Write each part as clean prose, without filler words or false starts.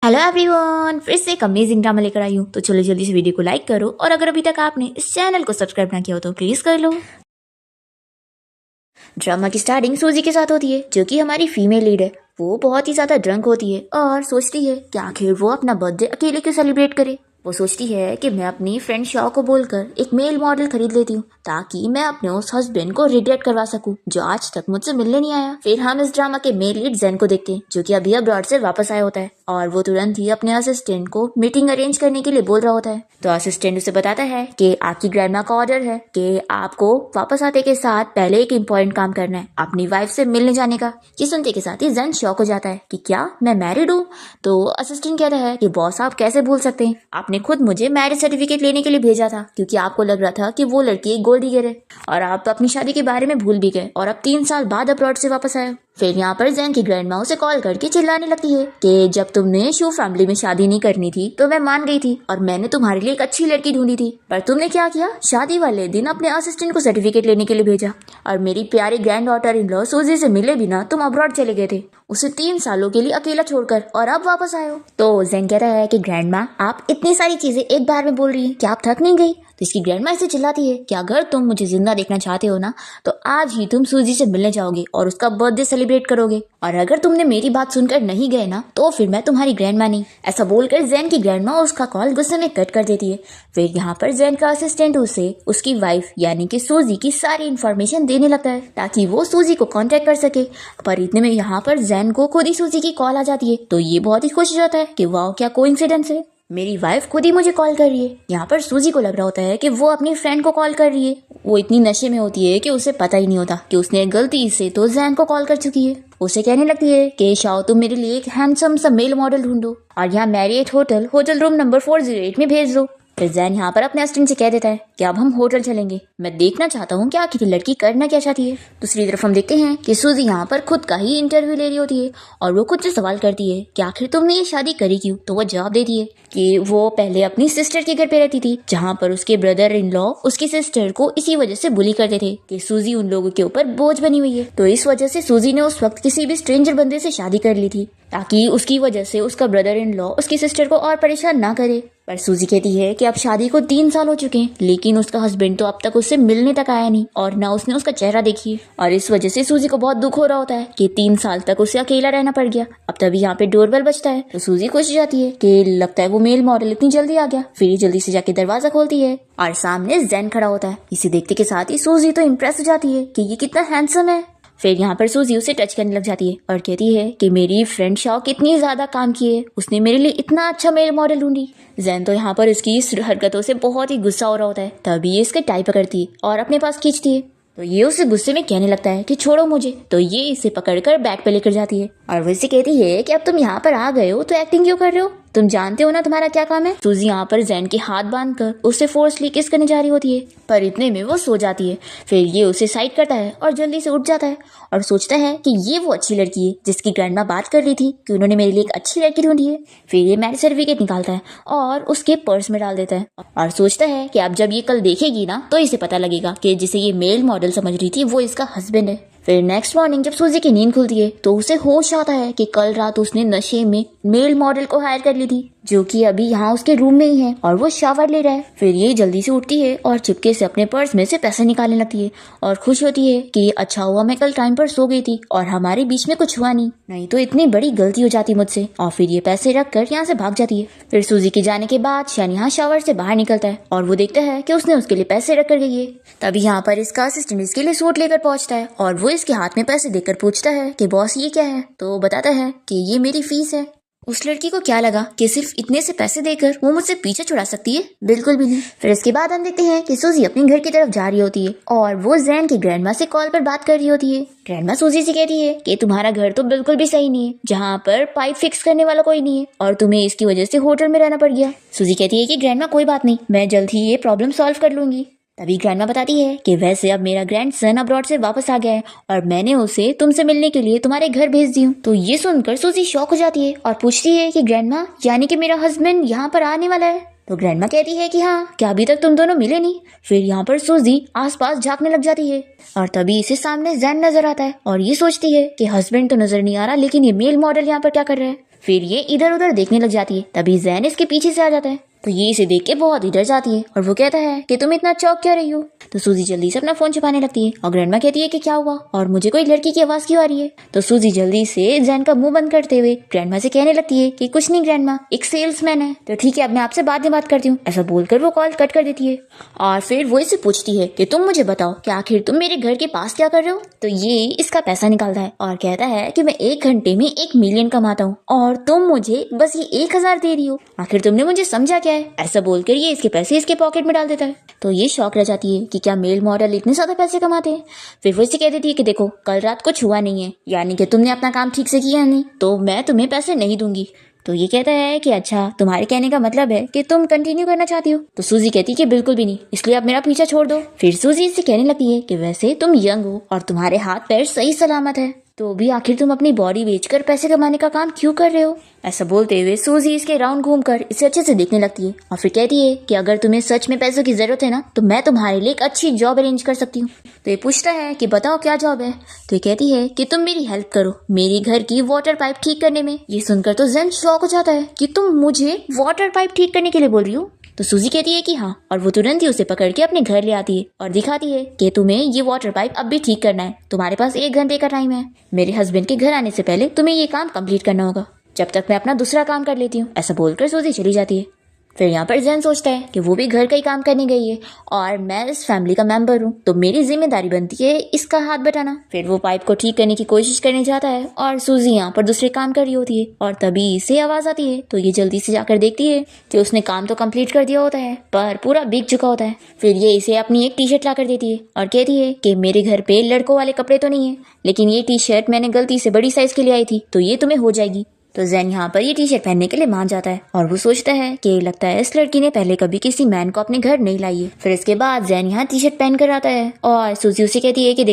Hello everyone, फिर से एक अमेजिंग ड्रामा लेकर आई हूँ। तो चलो जल्दी से वीडियो को लाइक करो और अगर अभी तक आपने इस चैनल को सब्सक्राइब ना किया हो तो प्लीज कर लो। ड्रामा की स्टार्टिंग सूजी के साथ होती है, जो कि हमारी फीमेल लीड है। वो बहुत ही ज्यादा ड्रंक होती है और सोचती है कि आखिर वो अपना बर्थडे अकेले क्यों सेलिब्रेट करे। वो सोचती है कि मैं अपनी फ्रेंड शाओ को बोलकर एक मेल मॉडल खरीद लेती हूँ ताकि मैं अपने उस हस्बैंड को रिग्रेट करवा सकूं जो आज तक मुझसे मिलने नहीं आया। फिर हम इस ड्रामा के मेल लीड जेन को देखते हैं, जो कि अभी अब्रॉड से वापस आया होता है और वो तुरंत ही अपने असिस्टेंट को मीटिंग अरेंज करने के लिए बोल रहा होता है। तो असिस्टेंट उसे बताता है कि आपकी ग्रैंडमा का ऑर्डर है कि आपको वापस आते के साथ पहले एक इम्पोर्टेंट काम करना है, अपनी वाइफ से मिलने जाने का। ये सुनते के साथ ही जेन शॉक हो जाता है कि क्या मैं मैरिड हूँ। तो असिस्टेंट कहता है कि बॉस आप कैसे भूल सकते हैं, आपने खुद मुझे मैरिज सर्टिफिकेट लेने के लिए भेजा था क्योंकि आपको लग रहा था कि वो लड़की एक गोल्ड डिगर है और आप अपनी शादी के बारे में भूल भी गए और अब 3 साल बाद अब्रॉड से वापस आए। फिर यहाँ पर जेन की ग्रैंडमा उसे कॉल करके चिल्लाने लगती है कि जब तुमने शू फैमिली में शादी नहीं करनी थी तो मैं मान गई थी और मैंने तुम्हारे लिए एक अच्छी लड़की ढूंढी थी, पर तुमने क्या किया, शादी वाले दिन अपने असिस्टेंट को सर्टिफिकेट लेने के लिए भेजा और मेरी प्यारी ग्रैंड डॉटर इन लॉ सूजी से मिले बिना तुम अब्रॉड चले गए थे, उसे 3 सालों के लिए अकेला छोड़कर, और अब वापस आए हो। तो जेन कहता है कि ग्रैंडमा आप इतनी सारी चीजें एक बार में बोल रही हैं, क्या आप थक नहीं गई। तो इसकी ग्रैंडमा इसे चिल्लाती है कि अगर तुम मुझे जिंदा देखना चाहते हो ना तो आज ही तुम सूजी से मिलने जाओगे और उसका बर्थडे सेलिब्रेट करोगे, और अगर तुमने मेरी बात सुनकर नहीं गए ना तो फिर मैं तुम्हारी ग्रैंडमा नहीं। ऐसा बोलकर जेन की ग्रैंडमा उसका कॉल गुस्से में कट कर देती है। फिर यहाँ पर जेन का असिस्टेंट उसे उसकी वाइफ यानी कि सूजी की सारी इन्फॉर्मेशन देने लगता है ताकि वो सूजी को कांटेक्ट कर सके। पर इतने में यहाँ पर जेन को खुद ही सूजी की कॉल आ जाती है, तो ये बहुत ही खुश हो जाता है कि वाह क्या कोइंसिडेंस है, मेरी वाइफ खुद ही मुझे कॉल कर रही है। यहाँ पर सूजी को लग रहा होता है कि वो अपनी फ्रेंड को कॉल कर रही है। वो इतनी नशे में होती है कि उसे पता ही नहीं होता कि उसने गलती से तो जैन को कॉल कर चुकी है। उसे कहने लगती है कि शाओ तुम मेरे लिए एक हैंडसम सा मेल मॉडल ढूंढो और यहाँ मैरियट होटल रूम नंबर 408 में भेज दो। फिर जैन यहाँ पर अपने असिस्टेंट से कह देता है कि अब हम होटल चलेंगे, मैं देखना चाहता हूँ कि आखिर लड़की करना क्या चाहती है। दूसरी तरफ हम देखते हैं कि सूजी यहाँ पर खुद का ही इंटरव्यू ले रही होती है और वो खुद से सवाल करती है कि आखिर तुमने ये शादी करी क्यों। तो वो जवाब देती है कि वो पहले अपनी सिस्टर के घर पे रहती थी जहाँ पर उसके ब्रदर इन लॉ उसकी सिस्टर को इसी वजह से बुली करते थे कि सूजी उन लोगों के ऊपर बोझ बनी हुई है। तो इस वजह से सूजी ने उस वक्त किसी भी स्ट्रेंजर बंदे से शादी कर ली थी ताकि उसकी वजह से उसका ब्रदर इन लॉ उसकी सिस्टर को और परेशान ना करे। पर सूजी कहती है कि अब शादी को 3 साल हो चुके हैं लेकिन उसका हस्बैंड तो अब तक उससे मिलने तक आया नहीं और ना उसने उसका चेहरा देखी है, और इस वजह से सूजी को बहुत दुख हो रहा होता है कि 3 साल तक उसे अकेला रहना पड़ गया। अब तभी यहाँ पे डोरबेल बजता है तो सूजी खुश हो जाती है कि लगता है वो मेल मॉडल इतनी जल्दी आ गया। फिर जल्दी से जाके दरवाजा खोलती है और सामने जेन खड़ा होता है। इसे देखते के साथ ही सूजी तो इम्प्रेस हो जाती है कि ये कितना हैंडसम है। फिर यहाँ पर सूजी उसे टच करने लग जाती है और कहती है कि मेरी फ्रेंड शाओ कितनी ज्यादा काम की है, उसने मेरे लिए इतना अच्छा मेल मॉडल ढूंढी। जैन तो यहाँ पर इसकी इस हरकतों से बहुत ही गुस्सा हो रहा होता है, तभी ये इसके टाई पकड़ती है और अपने पास खींचती है। तो ये उसे गुस्से में कहने लगता है कि छोड़ो मुझे। तो ये इसे पकड़कर बैग पे लेकर जाती है और वो इसे कहती है कि अब तुम यहाँ पर आ गए हो तो एक्टिंग क्यों कर रहे हो, तुम जानते हो ना तुम्हारा क्या काम है। सूजी यहाँ पर जैन के हाथ बांधकर उसे फोर्सली किस करने जा रही होती है, पर इतने में वो सो जाती है। फिर ये उसे साइड करता है और जल्दी से उठ जाता है और सोचता है कि ये वो अच्छी लड़की है जिसकी ग्रैंडमा बात कर रही थी कि उन्होंने मेरे लिए एक अच्छी लड़की ढूंढी है। फिर ये मैरिज सर्टिफिकेट निकालता है और उसके पर्स में डाल देता है और सोचता है कि अब जब ये कल देखेगी ना तो इसे पता लगेगा कि जिसे ये मेल मॉडल समझ रही थी वो इसका हस्बैंड है। फिर नेक्स्ट मॉर्निंग जब सूजी की नींद खुलती है तो उसे होश आता है कि कल रात उसने नशे में मेल मॉडल को हायर कर ली थी जो कि अभी यहाँ उसके रूम में ही है और वो शावर ले रहा है। फिर ये जल्दी से उठती है और चुपके से अपने पर्स में से पैसे निकालने लगती है और खुश होती है कि अच्छा हुआ मैं कल टाइम पर सो गई थी और हमारे बीच में कुछ हुआ नहीं तो इतनी बड़ी गलती हो जाती मुझसे। और फिर ये पैसे रख कर यहाँ से भाग जाती है। फिर सूजी के जाने के बाद शैन यहाँ शावर से बाहर निकलता है और वो देखता है कि उसने उसके लिए पैसे रख कर गई है। तभी यहाँ पर इसका असिस्टेंट इसके लिए सूट लेकर पहुंचता है और वो इसके हाथ में पैसे देकर पूछता है कि बॉस ये क्या है। तो बताता है कि ये मेरी फीस है। उस लड़की को क्या लगा कि सिर्फ इतने से पैसे देकर वो मुझसे पीछे छुड़ा सकती है, बिल्कुल भी नहीं। फिर इसके बाद हम देखते हैं कि सूजी अपने घर की तरफ जा रही होती है और वो जैन की ग्रैंडमा से कॉल पर बात कर रही होती है। ग्रैंडमा सूजी से कहती है कि तुम्हारा घर तो बिल्कुल भी सही नहीं है, जहाँ पर पाइप फिक्स करने वाला कोई नहीं है और तुम्हें इसकी वजह से होटल में रहना पड़ गया। सूजी कहती है कि ग्रैंडमा कोई बात नहीं, मैं जल्द ही ये प्रॉब्लम सॉल्व कर लूंगी। तभी ग्रैंडमा बताती है कि वैसे अब मेरा ग्रैंडसन अब्रॉड से वापस आ गया है और मैंने उसे तुमसे मिलने के लिए तुम्हारे घर भेज दी हूँ। तो ये सुनकर सूजी शॉक हो जाती है और पूछती है कि ग्रैंडमा यानी कि मेरा हस्बैंड यहाँ पर आने वाला है। तो ग्रैंडमा कहती है कि हाँ, क्या अभी तक तुम दोनों मिले नहीं। फिर यहाँ पर सूजी आसपास झांकने लग जाती है और तभी इसे सामने जैन नजर आता है और ये सोचती है कि हस्बैंड तो नजर नहीं आ रहा लेकिन ये मेल मॉडल यहाँ पर क्या कर रहा है। फिर ये इधर उधर देखने लग जाती है। तभी जैन इसके पीछे से आ जाता है। तो ये इसे देख के बहुत ही डर जाती है और वो कहता है कि तुम इतना चौंक क्यों रही हो। तो सूजी जल्दी से अपना फोन छुपाने लगती है और ग्रैंडमा कहती है कि क्या हुआ और मुझे कोई लड़की की आवाज क्यों आ रही है। तो सूजी जल्दी से जैन का मुंह बंद करते हुए ग्रैंडमा से कहने लगती है कि कुछ नहीं ग्रैंडमा, एक सेल्समैन है। तो ठीक है, अब मैं आपसे बाद में बात करती हूँ। ऐसा बोलकर वो कॉल कट कर देती है और फिर वो इससे पूछती है कि तुम मुझे बताओ कि आखिर तुम मेरे घर के पास क्या कर रहे हो। तो ये इसका पैसा निकालता है और कहता है कि मैं 1 घंटे में 1 मिलियन कमाता हूँ और तुम मुझे बस ये 1000 दे रही हो। आखिर तुमने मुझे समझा क्या है। ऐसा बोलकर ये इसके पैसे इसके पॉकेट में डाल देता है। तो ये शॉक रह जाती है कि क्या मेल मॉडल इतने ज्यादा पैसे कमाते हैं। फिर वो इसे कह देती है कि देखो, कल रात कुछ हुआ नहीं है, यानी कि तुमने अपना काम ठीक से किया नहीं, तो मैं तुम्हें पैसे नहीं दूंगी। तो ये कहता है कि अच्छा, तुम्हारे कहने का मतलब है कि तुम कंटिन्यू करना चाहती हो। तो सूजी कहती है कि बिल्कुल भी नहीं, इसलिए आप मेरा पीछा छोड़ दो। फिर सूजी इससे कहने लगती है कि वैसे तुम यंग हो और तुम्हारे हाथ पैर सही सलामत है, तो भी आखिर तुम अपनी बॉडी बेचकर पैसे कमाने का काम क्यों कर रहे हो। ऐसा बोलते हुए सूजी इसके राउंड घूमकर इसे अच्छे से देखने लगती है और फिर कहती है कि अगर तुम्हें सच में पैसों की जरूरत है ना, तो मैं तुम्हारे लिए एक अच्छी जॉब अरेंज कर सकती हूँ। तो ये पूछता है कि बताओ क्या जॉब है। तो ये कहती है कि तुम मेरी हेल्प करो मेरी घर की वाटर पाइप ठीक करने में। ये सुनकर तो जैन शॉक हो जाता है कि तुम मुझे वाटर पाइप ठीक करने के लिए बोल रही हो। तो सूजी कहती है कि हाँ, और वो तुरंत ही उसे पकड़ के अपने घर ले आती है और दिखाती है कि तुम्हें ये वाटर पाइप अब भी ठीक करना है, तुम्हारे पास 1 घंटे का टाइम है। मेरे हस्बैंड के घर आने से पहले तुम्हें ये काम कंप्लीट करना होगा, जब तक मैं अपना दूसरा काम कर लेती हूँ। ऐसा बोलकर सूजी चली जाती है। फिर यहाँ पर जैन सोचता है कि वो भी घर का ही काम करने गई है और मैं इस फैमिली का मेंबर हूँ, तो मेरी जिम्मेदारी बनती है इसका हाथ बटाना। फिर वो पाइप को ठीक करने की कोशिश करने जाता है और सूजी यहाँ पर दूसरे काम कर रही होती है और तभी इसे आवाज आती है। तो ये जल्दी से जाकर देखती है कि उसने काम तो कंप्लीट कर दिया होता है पर पूरा भीग चुका होता है। फिर ये इसे अपनी एक टी-शर्ट ला कर देती है और कहती है कि मेरे घर पे लड़कों वाले कपड़े तो नहीं है, लेकिन ये टी-शर्ट मैंने गलती से बड़ी साइज के लिए आई थी, तो ये तुम्हें हो जाएगी। तो जैन यहाँ पर ये टी-शर्ट पहनने के लिए मान जाता है और वो सोचता है कि लगता है इस लड़की ने पहले कभी किसी मैन को अपने घर नहीं लाई है। फिर इसके बाद जैन यहाँ टी-शर्ट पहन कर आता है और सूजी उसे कहती है कि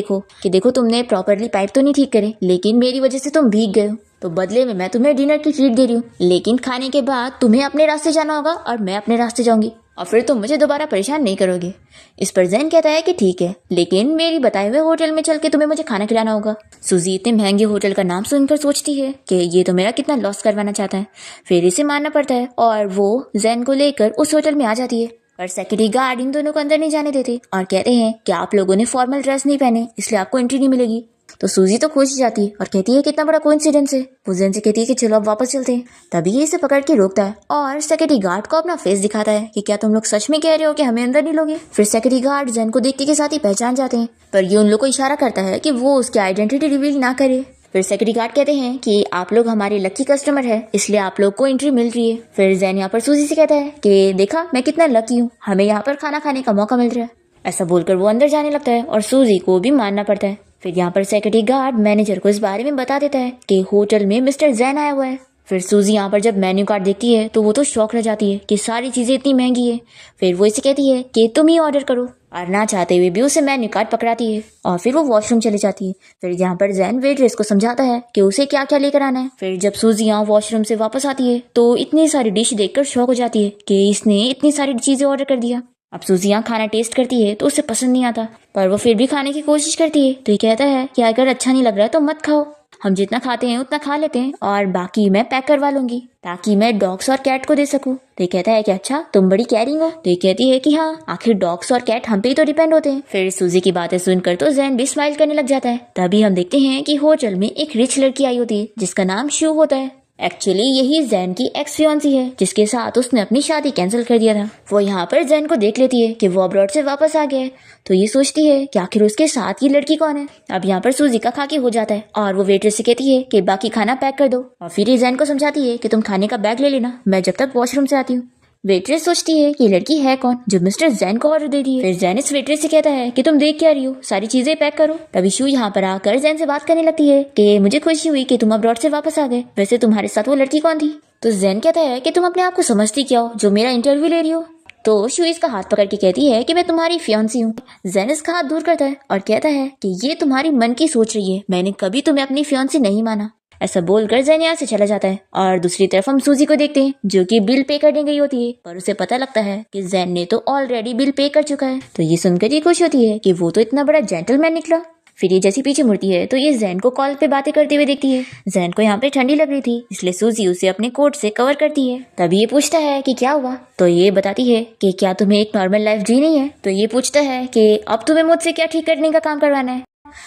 देखो तुमने प्रॉपरली पाइप तो नहीं ठीक करे, लेकिन मेरी वजह से तुम भीग गए हो, तो बदले में मैं तुम्हें डिनर की ट्रीट दे रही हूँ, लेकिन खाने के बाद तुम्हें अपने रास्ते जाना होगा और मैं अपने रास्ते जाऊंगी और फिर तुम मुझे दोबारा परेशान नहीं करोगे। इस पर जैन कहता है कि ठीक है, लेकिन मेरी बताए हुए होटल में चल के तुम्हें मुझे खाना खिलाना होगा। सूजी इतने महंगे होटल का नाम सुनकर सोचती है कि ये तो मेरा कितना लॉस करवाना चाहता है। फिर इसे मानना पड़ता है और वो जैन को लेकर उस होटल में आ जाती है, पर सिक्योरिटी गार्ड इन दोनों को अंदर नहीं जाने देते और कहते हैं कि आप लोगों ने फॉर्मल ड्रेस नहीं पहने, इसलिए आपको एंट्री नहीं मिलेगी। तो सूजी तो खुश जाती है और कहती है कितना बड़ा कोइंसिडेंस है। वो जैन से कहती है कि चलो अब वापस चलते हैं। तभी ये इसे पकड़ के रोकता है और सिक्योरिटी गार्ड को अपना फेस दिखाता है कि क्या तुम लोग सच में कह रहे हो कि हमें अंदर नहीं लोगे। फिर सिक्योरिटी गार्ड जैन को देखते के साथ ही पहचान जाते हैं, पर ये उन लोग को इशारा करता है कि वो उसकी आइडेंटिटी रिवील ना करे। फिर सिक्योरिटी गार्ड कहते हैं कि आप लोग हमारे लकी कस्टमर है, इसलिए आप लोग को एंट्री मिल रही है। फिर जैन यहाँ पर सूजी से कहता है कि देखा मैं कितना लकी हूँ, हमें यहाँ पर खाना खाने का मौका मिल रहा है। ऐसा बोलकर वो अंदर जाने लगता है और सूजी को भी मानना पड़ता है। फिर यहाँ पर सिक्योरिटी गार्ड मैनेजर को इस बारे में बता देता है कि होटल में मिस्टर जैन आया हुआ है। फिर सूजी यहाँ पर जब मेन्यू कार्ड देखती है तो वो तो शॉक रह जाती है कि सारी चीजें इतनी महंगी है। फिर वो इसे कहती है कि तुम ही ऑर्डर करो और ना चाहते हुए भी उसे मेन्यू कार्ड पकड़ाती है और फिर वो वॉशरूम चली जाती है। फिर यहाँ पर जैन वेट्रेस को समझाता है कि उसे क्या क्या लेकर आना है। फिर जब सूजी यहाँ वॉशरूम से वापस आती है तो इतनी सारी डिश देखकर शॉक हो जाती है कि इसने इतनी सारी चीजें ऑर्डर कर दिया। अब सूजी यहाँ खाना टेस्ट करती है तो उसे पसंद नहीं आता, पर वो फिर भी खाने की कोशिश करती है। तो ये कहता है कि अगर अच्छा नहीं लग रहा है तो मत खाओ, हम जितना खाते हैं उतना खा लेते हैं और बाकी मैं पैक करवा लूंगी ताकि मैं डॉग्स और कैट को दे सकूं। तो ये कहता है कि अच्छा तुम बड़ी केयरिंग हो। तो ये कहती है कि हाँ, आखिर डॉग्स और कैट हम पे ही तो डिपेंड होते हैं। फिर सूजी की बातें सुनकर तो जैन भी स्माइल करने लग जाता है। तभी हम देखते हैं कि होटल में एक रिच लड़की आई होती है जिसका नाम शू होता है। एक्चुअली यही जैन की एक्स फियांसी है जिसके साथ उसने अपनी शादी कैंसिल कर दिया था। वो यहाँ पर जैन को देख लेती है कि वो अब्रॉड से वापस आ गया है, तो ये सोचती है कि आखिर उसके साथ ये लड़की कौन है। अब यहाँ पर सूजी का खाके हो जाता है और वो वेट्रेस से कहती है कि बाकी खाना पैक कर दो और फिर ये जैन को समझाती है कि तुम खाने का बैग ले लेना, मैं जब तक वॉशरूम से आती हूँ। वेट्रेस सोचती है कि ये लड़की है कौन जो मिस्टर जैन को ऑर्डर दे रही है। फिर जैन इस वेट्रेस से कहता है कि तुम देख क्या रही हो, सारी चीजें पैक करो। तभी शू यहाँ पर आकर जैन से बात करने लगती है कि मुझे खुशी हुई कि तुम अब्रॉड से वापस आ गए, वैसे तुम्हारे साथ वो लड़की कौन थी। तो जैन कहता है कि तुम अपने आप को समझती क्या हो जो मेरा इंटरव्यू ले रही हो। तो शू इसका हाथ पकड़ के कहती है कि मैं तुम्हारी फियांसी हूँ। जैन इसका हाथ दूर करता है और कहता है कि ये तुम्हारी मन की सोच रही है, मैंने कभी तुम्हें अपनी फियांसी नहीं माना। ऐसा बोलकर जैन यहाँ से चला जाता है और दूसरी तरफ हम सूजी को देखते हैं जो कि बिल पे करने गई होती है, पर उसे पता लगता है कि जैन ने तो ऑलरेडी बिल पे कर चुका है। तो ये सुनकर ये खुश होती है कि वो तो इतना बड़ा जेंटलमैन निकला। फिर ये जैसी पीछे मुड़ती है तो ये जैन को कॉल पे बातें करते हुए देखती है। जैन को यहाँ पे ठंडी लग रही थी, इसलिए सूजी उसे अपने कोट से कवर करती है। तभी ये पूछता है कि क्या हुआ, तो ये बताती है कि क्या तुम्हें एक नॉर्मल लाइफ जीनी है। तो ये पूछता है कि अब तुम्हें मुझसे क्या ठीक करने का काम करवाना है।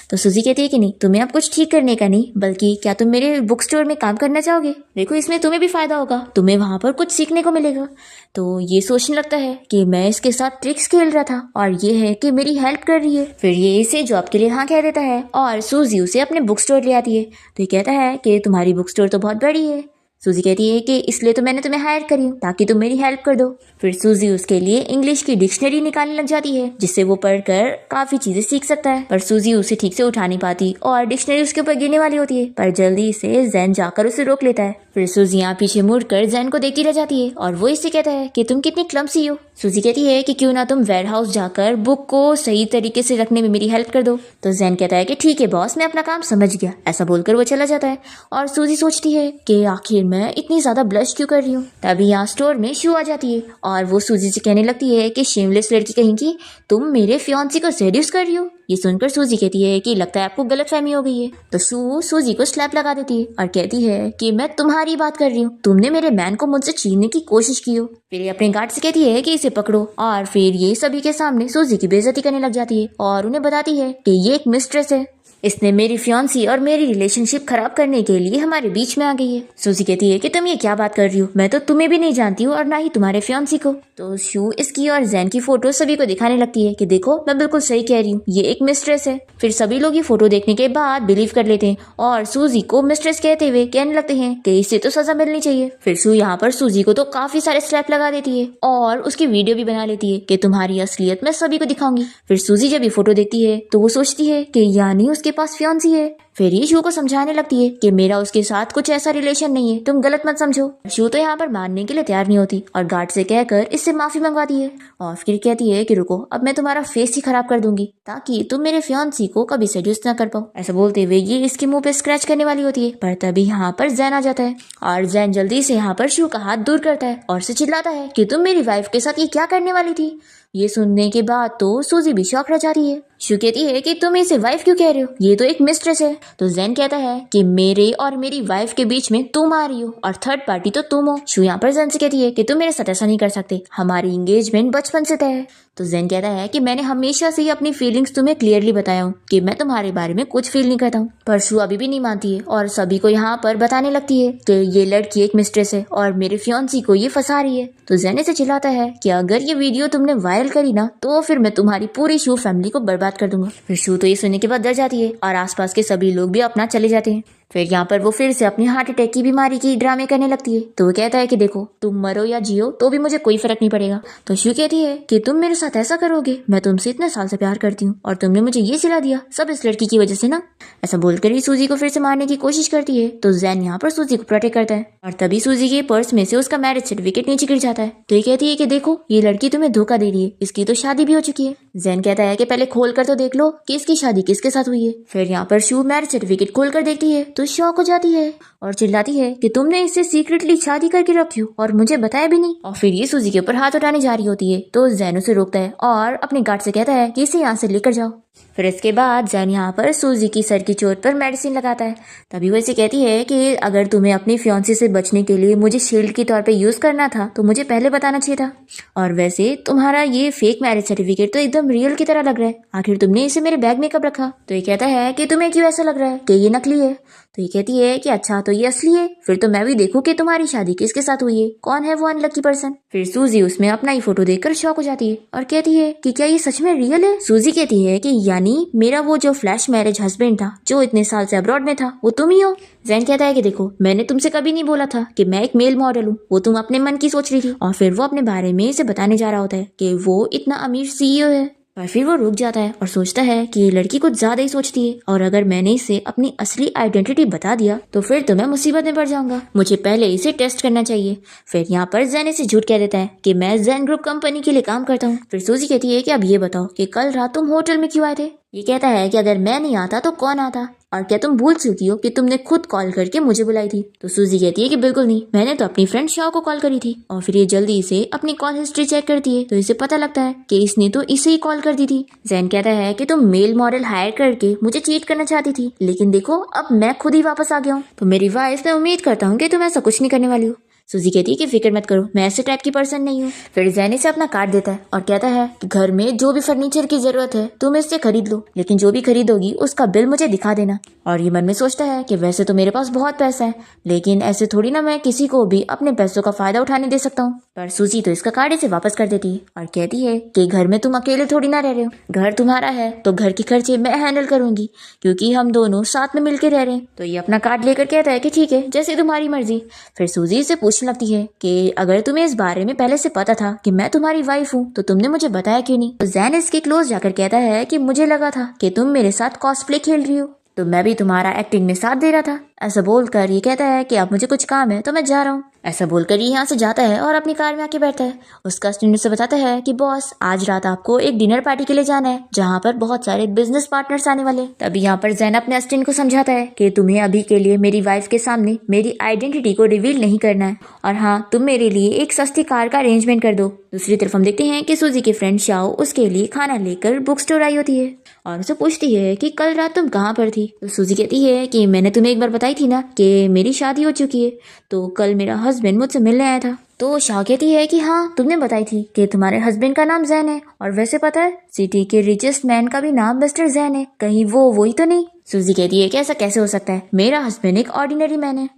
तो सूजी कहती है कि नहीं, तुम्हें अब कुछ ठीक करने का नहीं, बल्कि क्या तुम मेरे बुक स्टोर में काम करना चाहोगे? देखो इसमें तुम्हें भी फायदा होगा, तुम्हें वहां पर कुछ सीखने को मिलेगा। तो ये सोचने लगता है कि मैं इसके साथ ट्रिक्स खेल रहा था और ये है कि मेरी हेल्प कर रही है। फिर ये इसे जॉब के लिए हाँ कह देता है और सूजी उसे अपने बुक स्टोर ले आती है। तो ये कहता है कि तुम्हारी बुक स्टोर तो बहुत बड़ी है। सूजी कहती है कि इसलिए तो मैंने तुम्हें हायर करी हूँ ताकि तुम मेरी हेल्प कर दो। फिर सूजी उसके लिए इंग्लिश की डिक्शनरी निकालने लग जाती है, जिससे वो पढ़कर काफी चीजें सीख सकता है। पर सूजी उसे ठीक से उठा नहीं पाती और डिक्शनरी उसके ऊपर गिरने वाली होती है, पर जल्दी से जैन जाकर उसे रोक लेता है। फिर सूजी यहाँ पीछे मुड़कर जैन को देखती रह जाती है और वो इससे कहता है कि तुम कितनी क्लमसी हो। सूजी कहती है कि क्यों ना तुम वेयर हाउस जाकर बुक को सही तरीके से रखने में मेरी हेल्प कर दो। तो जैन कहता है कि ठीक है बॉस, मैं अपना काम समझ गया। ऐसा बोलकर वो चला जाता है और सूजी सोचती है कि आखिर मैं इतनी ज्यादा ब्लश क्यों कर रही हूँ। तभी यहाँ स्टोर में शू आ जाती है और वो सूजी से कहने लगती है कि शेमलेस लड़की कहेंगी, तुम मेरे फियांसी को सेड्यूस कर रही हो। ये सुनकर सूजी कहती है कि लगता है आपको गलतफहमी हो गई है। तो शू सूजी को स्लैप लगा देती है और कहती है कि मैं तुम्हारी बात कर रही हूँ, तुमने मेरे मैन को मुझसे छीनने की कोशिश की हो। फिर ये अपने गार्ड से कहती है कि इसे पकड़ो और फिर ये सभी के सामने सूजी की बेइज्जती करने लग जाती है और उन्हें बताती है कि ये एक मिस्ट्रेस है, इसने मेरी फियांसी और मेरी रिलेशनशिप खराब करने के लिए हमारे बीच में आ गई है। सूजी कहती है कि तुम ये क्या बात कर रही हो, मैं तो तुम्हें भी नहीं जानती हूँ और ना ही तुम्हारे फियांसी को। तो शू इसकी और जैन की फोटो सभी को दिखाने लगती है कि देखो मैं बिल्कुल सही कह रही हूँ, ये एक मिस्ट्रेस है। फिर सभी लोग ये फोटो देखने के बाद बिलीव कर लेते हैं और सूजी को मिस्ट्रेस कहते हुए कहने लगते हैं कि इसे तो सजा मिलनी चाहिए। फिर शू यहाँ पर सूजी को तो काफी सारे स्लैप लगा देती है और उसकी वीडियो भी बना लेती है कि तुम्हारी असलियत मैं सभी को दिखाऊंगी। फिर सूजी जब ये फोटो देखती है तो वो सोचती है कि यानी उसके पास फियांसी है। फिर ये शू को समझाने लगती है कि मेरा उसके साथ कुछ ऐसा रिलेशन नहीं है, तुम गलत मत समझो। शू तो यहाँ पर मानने के लिए तैयार नहीं होती और गार्ड से कहकर इससे माफी मंगवाती है और फिर कहती है कि रुको, अब मैं तुम्हारा फेस ही खराब कर दूंगी ताकि तुम मेरे फियांसी को कभी सेड्यूस ना कर पाओ। ऐसा बोलते हुए ये इसके मुंह पे स्क्रैच करने वाली होती है, पर तभी यहाँ पर जैन आ जाता है और जैन जल्दी से यहाँ पर शू का हाथ दूर करता है और से चिल्लाता है कि तुम मेरी वाइफ के साथ ये क्या करने वाली थी। ये सुनने के बाद तो सूजी भी शॉक रह जाती है। शू कहती है कि तुम इसे वाइफ क्यों कह रहे हो, ये तो एक मिस्ट्रेस है। तो जैन कहता है कि मेरे और मेरी वाइफ के बीच में तुम आ रही हो और थर्ड पार्टी तो तुम हो। शू यहाँ पर जैन से कहती है कि तुम मेरे साथ ऐसा नहीं कर सकते, हमारी एंगेजमेंट बचपन से तय है। तो जैन कहता है कि मैंने हमेशा से ही अपनी फीलिंग्स तुम्हें क्लियरली बताया हूँ कि मैं तुम्हारे बारे में कुछ फील नहीं करता हूँ। पर शू अभी भी नहीं मानती है और सभी को यहाँ पर बताने लगती है कि ये लड़की एक मिस्ट्रेस है और मेरे फियांसी को ये फंसा रही है। तो जैन से चिल्लाता है कि अगर ये वीडियो तुमने वायरल करी ना तो फिर मैं तुम्हारी पूरी शू फैमिली को बर्बाद कर दूंगा। फिर शू तो ये सुनने के बाद डर जाती है और आसपास के सभी लोग भी अपना चले जाते हैं। फिर यहाँ पर वो फिर से अपनी हार्ट अटैक की बीमारी की ड्रामे करने लगती है। तो वो कहता है कि देखो, तुम मरो या जियो तो भी मुझे कोई फर्क नहीं पड़ेगा। तो शू कहती है कि तुम मेरे साथ ऐसा करोगे, मैं तुमसे इतने साल से प्यार करती हूँ और तुमने मुझे ये सिला दिया सब इस लड़की की वजह से ना। ऐसा बोलकर ही सूजी को फिर से मारने की कोशिश करती है। तो जैन यहाँ पर सूजी को प्रोटेक्ट करता है और तभी सूजी के पर्स में से उसका मैरिज सर्टिफिकेट नीचे गिर जाता है। तो ये कहती है कि देखो, ये लड़की तुम्हें धोखा दे रही है, इसकी तो शादी भी हो चुकी है। जैन कहता है कि पहले खोल कर तो देख लो कि इसकी शादी किसके साथ हुई है। फिर यहाँ पर शू मैरिज सर्टिफिकेट खोल कर देखती है तो शॉक हो जाती है और चिल्लाती है कि तुमने इससे सीक्रेटली शादी करके रखी हो और मुझे बताया भी नहीं। और फिर ये सूजी के ऊपर हाथ उठाने जा रही होती है तो जैन उसे रोकता है और अपने गार्ड से कहता है कि इसे यहाँ से लेकर जाओ। फिर इसके बाद जैन यहाँ पर सूजी की सर की चोट पर मेडिसिन लगाता है। तभी वो इसे कहती है कि अगर तुम्हें अपनी फियांसी से बचने के लिए मुझे शील्ड के तौर पे यूज करना था तो मुझे पहले बताना चाहिए था, और वैसे तुम्हारा ये फेक मैरिज सर्टिफिकेट तो एकदम रियल की तरह लग रहा है, आखिर तुमने इसे मेरे बैग में कब रखा। तो ये कहता है कि तुम्हें क्यों ऐसा लग रहा है कि ये नकली है। तो ये कहती है कि अच्छा तो ये असली है, फिर तो मैं भी देखूं कि तुम्हारी शादी किसके साथ हुई है, कौन है वो अनलकी पर्सन। फिर सूजी उसमें अपना ही फोटो देखकर शॉक हो जाती है और कहती है कि क्या ये सच में रियल है। सूजी कहती है कि यानी मेरा वो जो फ्लैश मैरिज हस्बैंड था जो इतने साल से अब्रॉड में था वो तुम ही हो। जैन कहता है कि देखो, मैंने तुमसे कभी नहीं बोला था कि मैं एक मेल मॉडल हूँ, वो तुम अपने मन की सोच रही थी। और फिर वो अपने बारे में इसे बताने जा रहा होता है कि वो इतना अमीर सीईओ है। पर फिर वो रुक जाता है और सोचता है कि ये लड़की कुछ ज्यादा ही सोचती है और अगर मैंने इसे अपनी असली आइडेंटिटी बता दिया तो फिर तो मैं मुसीबत में पड़ जाऊंगा, मुझे पहले इसे टेस्ट करना चाहिए। फिर यहाँ पर जैन इसे झूठ कह देता है कि मैं जैन ग्रुप कंपनी के लिए काम करता हूँ। फिर सूजी कहती है कि अब ये बताओ कि कल रात तुम होटल में क्यों आए थे। ये कहता है कि अगर मैं नहीं आता तो कौन आता, और क्या तुम भूल चुकी हो कि तुमने खुद कॉल करके मुझे बुलाई थी? तो सूजी कहती है कि बिल्कुल नहीं, मैंने तो अपनी फ्रेंड शाओ को कॉल करी थी। और फिर ये जल्दी से अपनी कॉल हिस्ट्री चेक करती है तो इसे पता लगता है कि इसने तो इसे ही कॉल कर दी थी। जैन कहता है कि तुम मेल मॉडल हायर करके मुझे चीट करना चाहती थी, लेकिन देखो अब मैं खुद ही वापस आ गया हूँ। तो मेरी वाइफ, मैं उम्मीद करता हूँ कि तुम ऐसा कुछ नहीं करने वाली हो। सूजी कहती है कि फिक्र मत करो, मैं ऐसे टाइप की पर्सन नहीं हूँ। फिर जैन इसे अपना कार्ड देता है और कहता है कि घर में जो भी फर्नीचर की जरूरत है तुम इससे खरीद लो, लेकिन जो भी खरीदोगी उसका बिल मुझे दिखा देना। और ये मन में सोचता है कि वैसे तो मेरे पास बहुत पैसा है, लेकिन ऐसे थोड़ी ना मैं किसी को भी अपने पैसों का फायदा उठाने दे सकता हूँ। पर सूजी तो इसका कार्ड इसे वापस कर देती है और कहती है कि घर में तुम अकेले थोड़ी ना रह रहे हो, घर तुम्हारा है तो घर के खर्चे मैं हैंडल करूंगी, क्योंकि हम दोनों साथ में मिलकर रह रहे हैं। तो ये अपना कार्ड लेकर कहता है कि ठीक है, जैसे तुम्हारी मर्जी। फिर सूजी इसे पूछने लगती है कि अगर तुम्हें इस बारे में पहले से पता था कि मैं तुम्हारी वाइफ हूँ तो तुमने मुझे बताया क्यों नहीं? तो जैन इसके क्लोज जाकर कहता है कि मुझे लगा था कि तुम मेरे साथ कॉस्प्ले खेल रही हो, तो मैं भी तुम्हारा एक्टिंग में साथ दे रहा था। ऐसा बोलकर ये कहता है कि अब मुझे कुछ काम है तो मैं जा रहा हूँ। ऐसा बोलकर ये यहाँ से जाता है और अपनी कार में आके बैठता है। उसका असिस्टेंट से बताता है कि बॉस, आज रात आपको एक डिनर पार्टी के लिए जाना है जहाँ पर बहुत सारे बिजनेस पार्टनर्स आने वाले। तभी यहाँ पर जैन अपने असिस्टेंट को समझाता है कि तुम्हें अभी के लिए मेरी वाइफ के सामने मेरी आइडेंटिटी को रिवील नहीं करना है, और हाँ, तुम मेरे लिए एक सस्ती कार का अरेंजमेंट कर दो। दूसरी तरफ हम देखते हैं कि सूजी की फ्रेंड शाओ उसके लिए खाना लेकर बुक स्टोर आई होती है और उसे पूछती है कि कल रात तुम कहाँ पर थी? तो सूजी कहती है कि मैंने तुम्हें एक बार बताई थी ना कि मेरी शादी हो चुकी है, तो कल मेरा हस्बैंड मुझसे मिलने आया था। तो शाओ कहती है कि हाँ, तुमने बताई थी कि तुम्हारे हस्बैंड का नाम जैन है, और वैसे पता है सिटी के रिचेस्ट मैन का भी नाम मिस्टर जैन है, कहीं वो वही तो नहीं? सूजी कहती है कि ऐसा कैसे हो सकता है, मेरा हस्बैंड एक ऑर्डिनरी मैन है।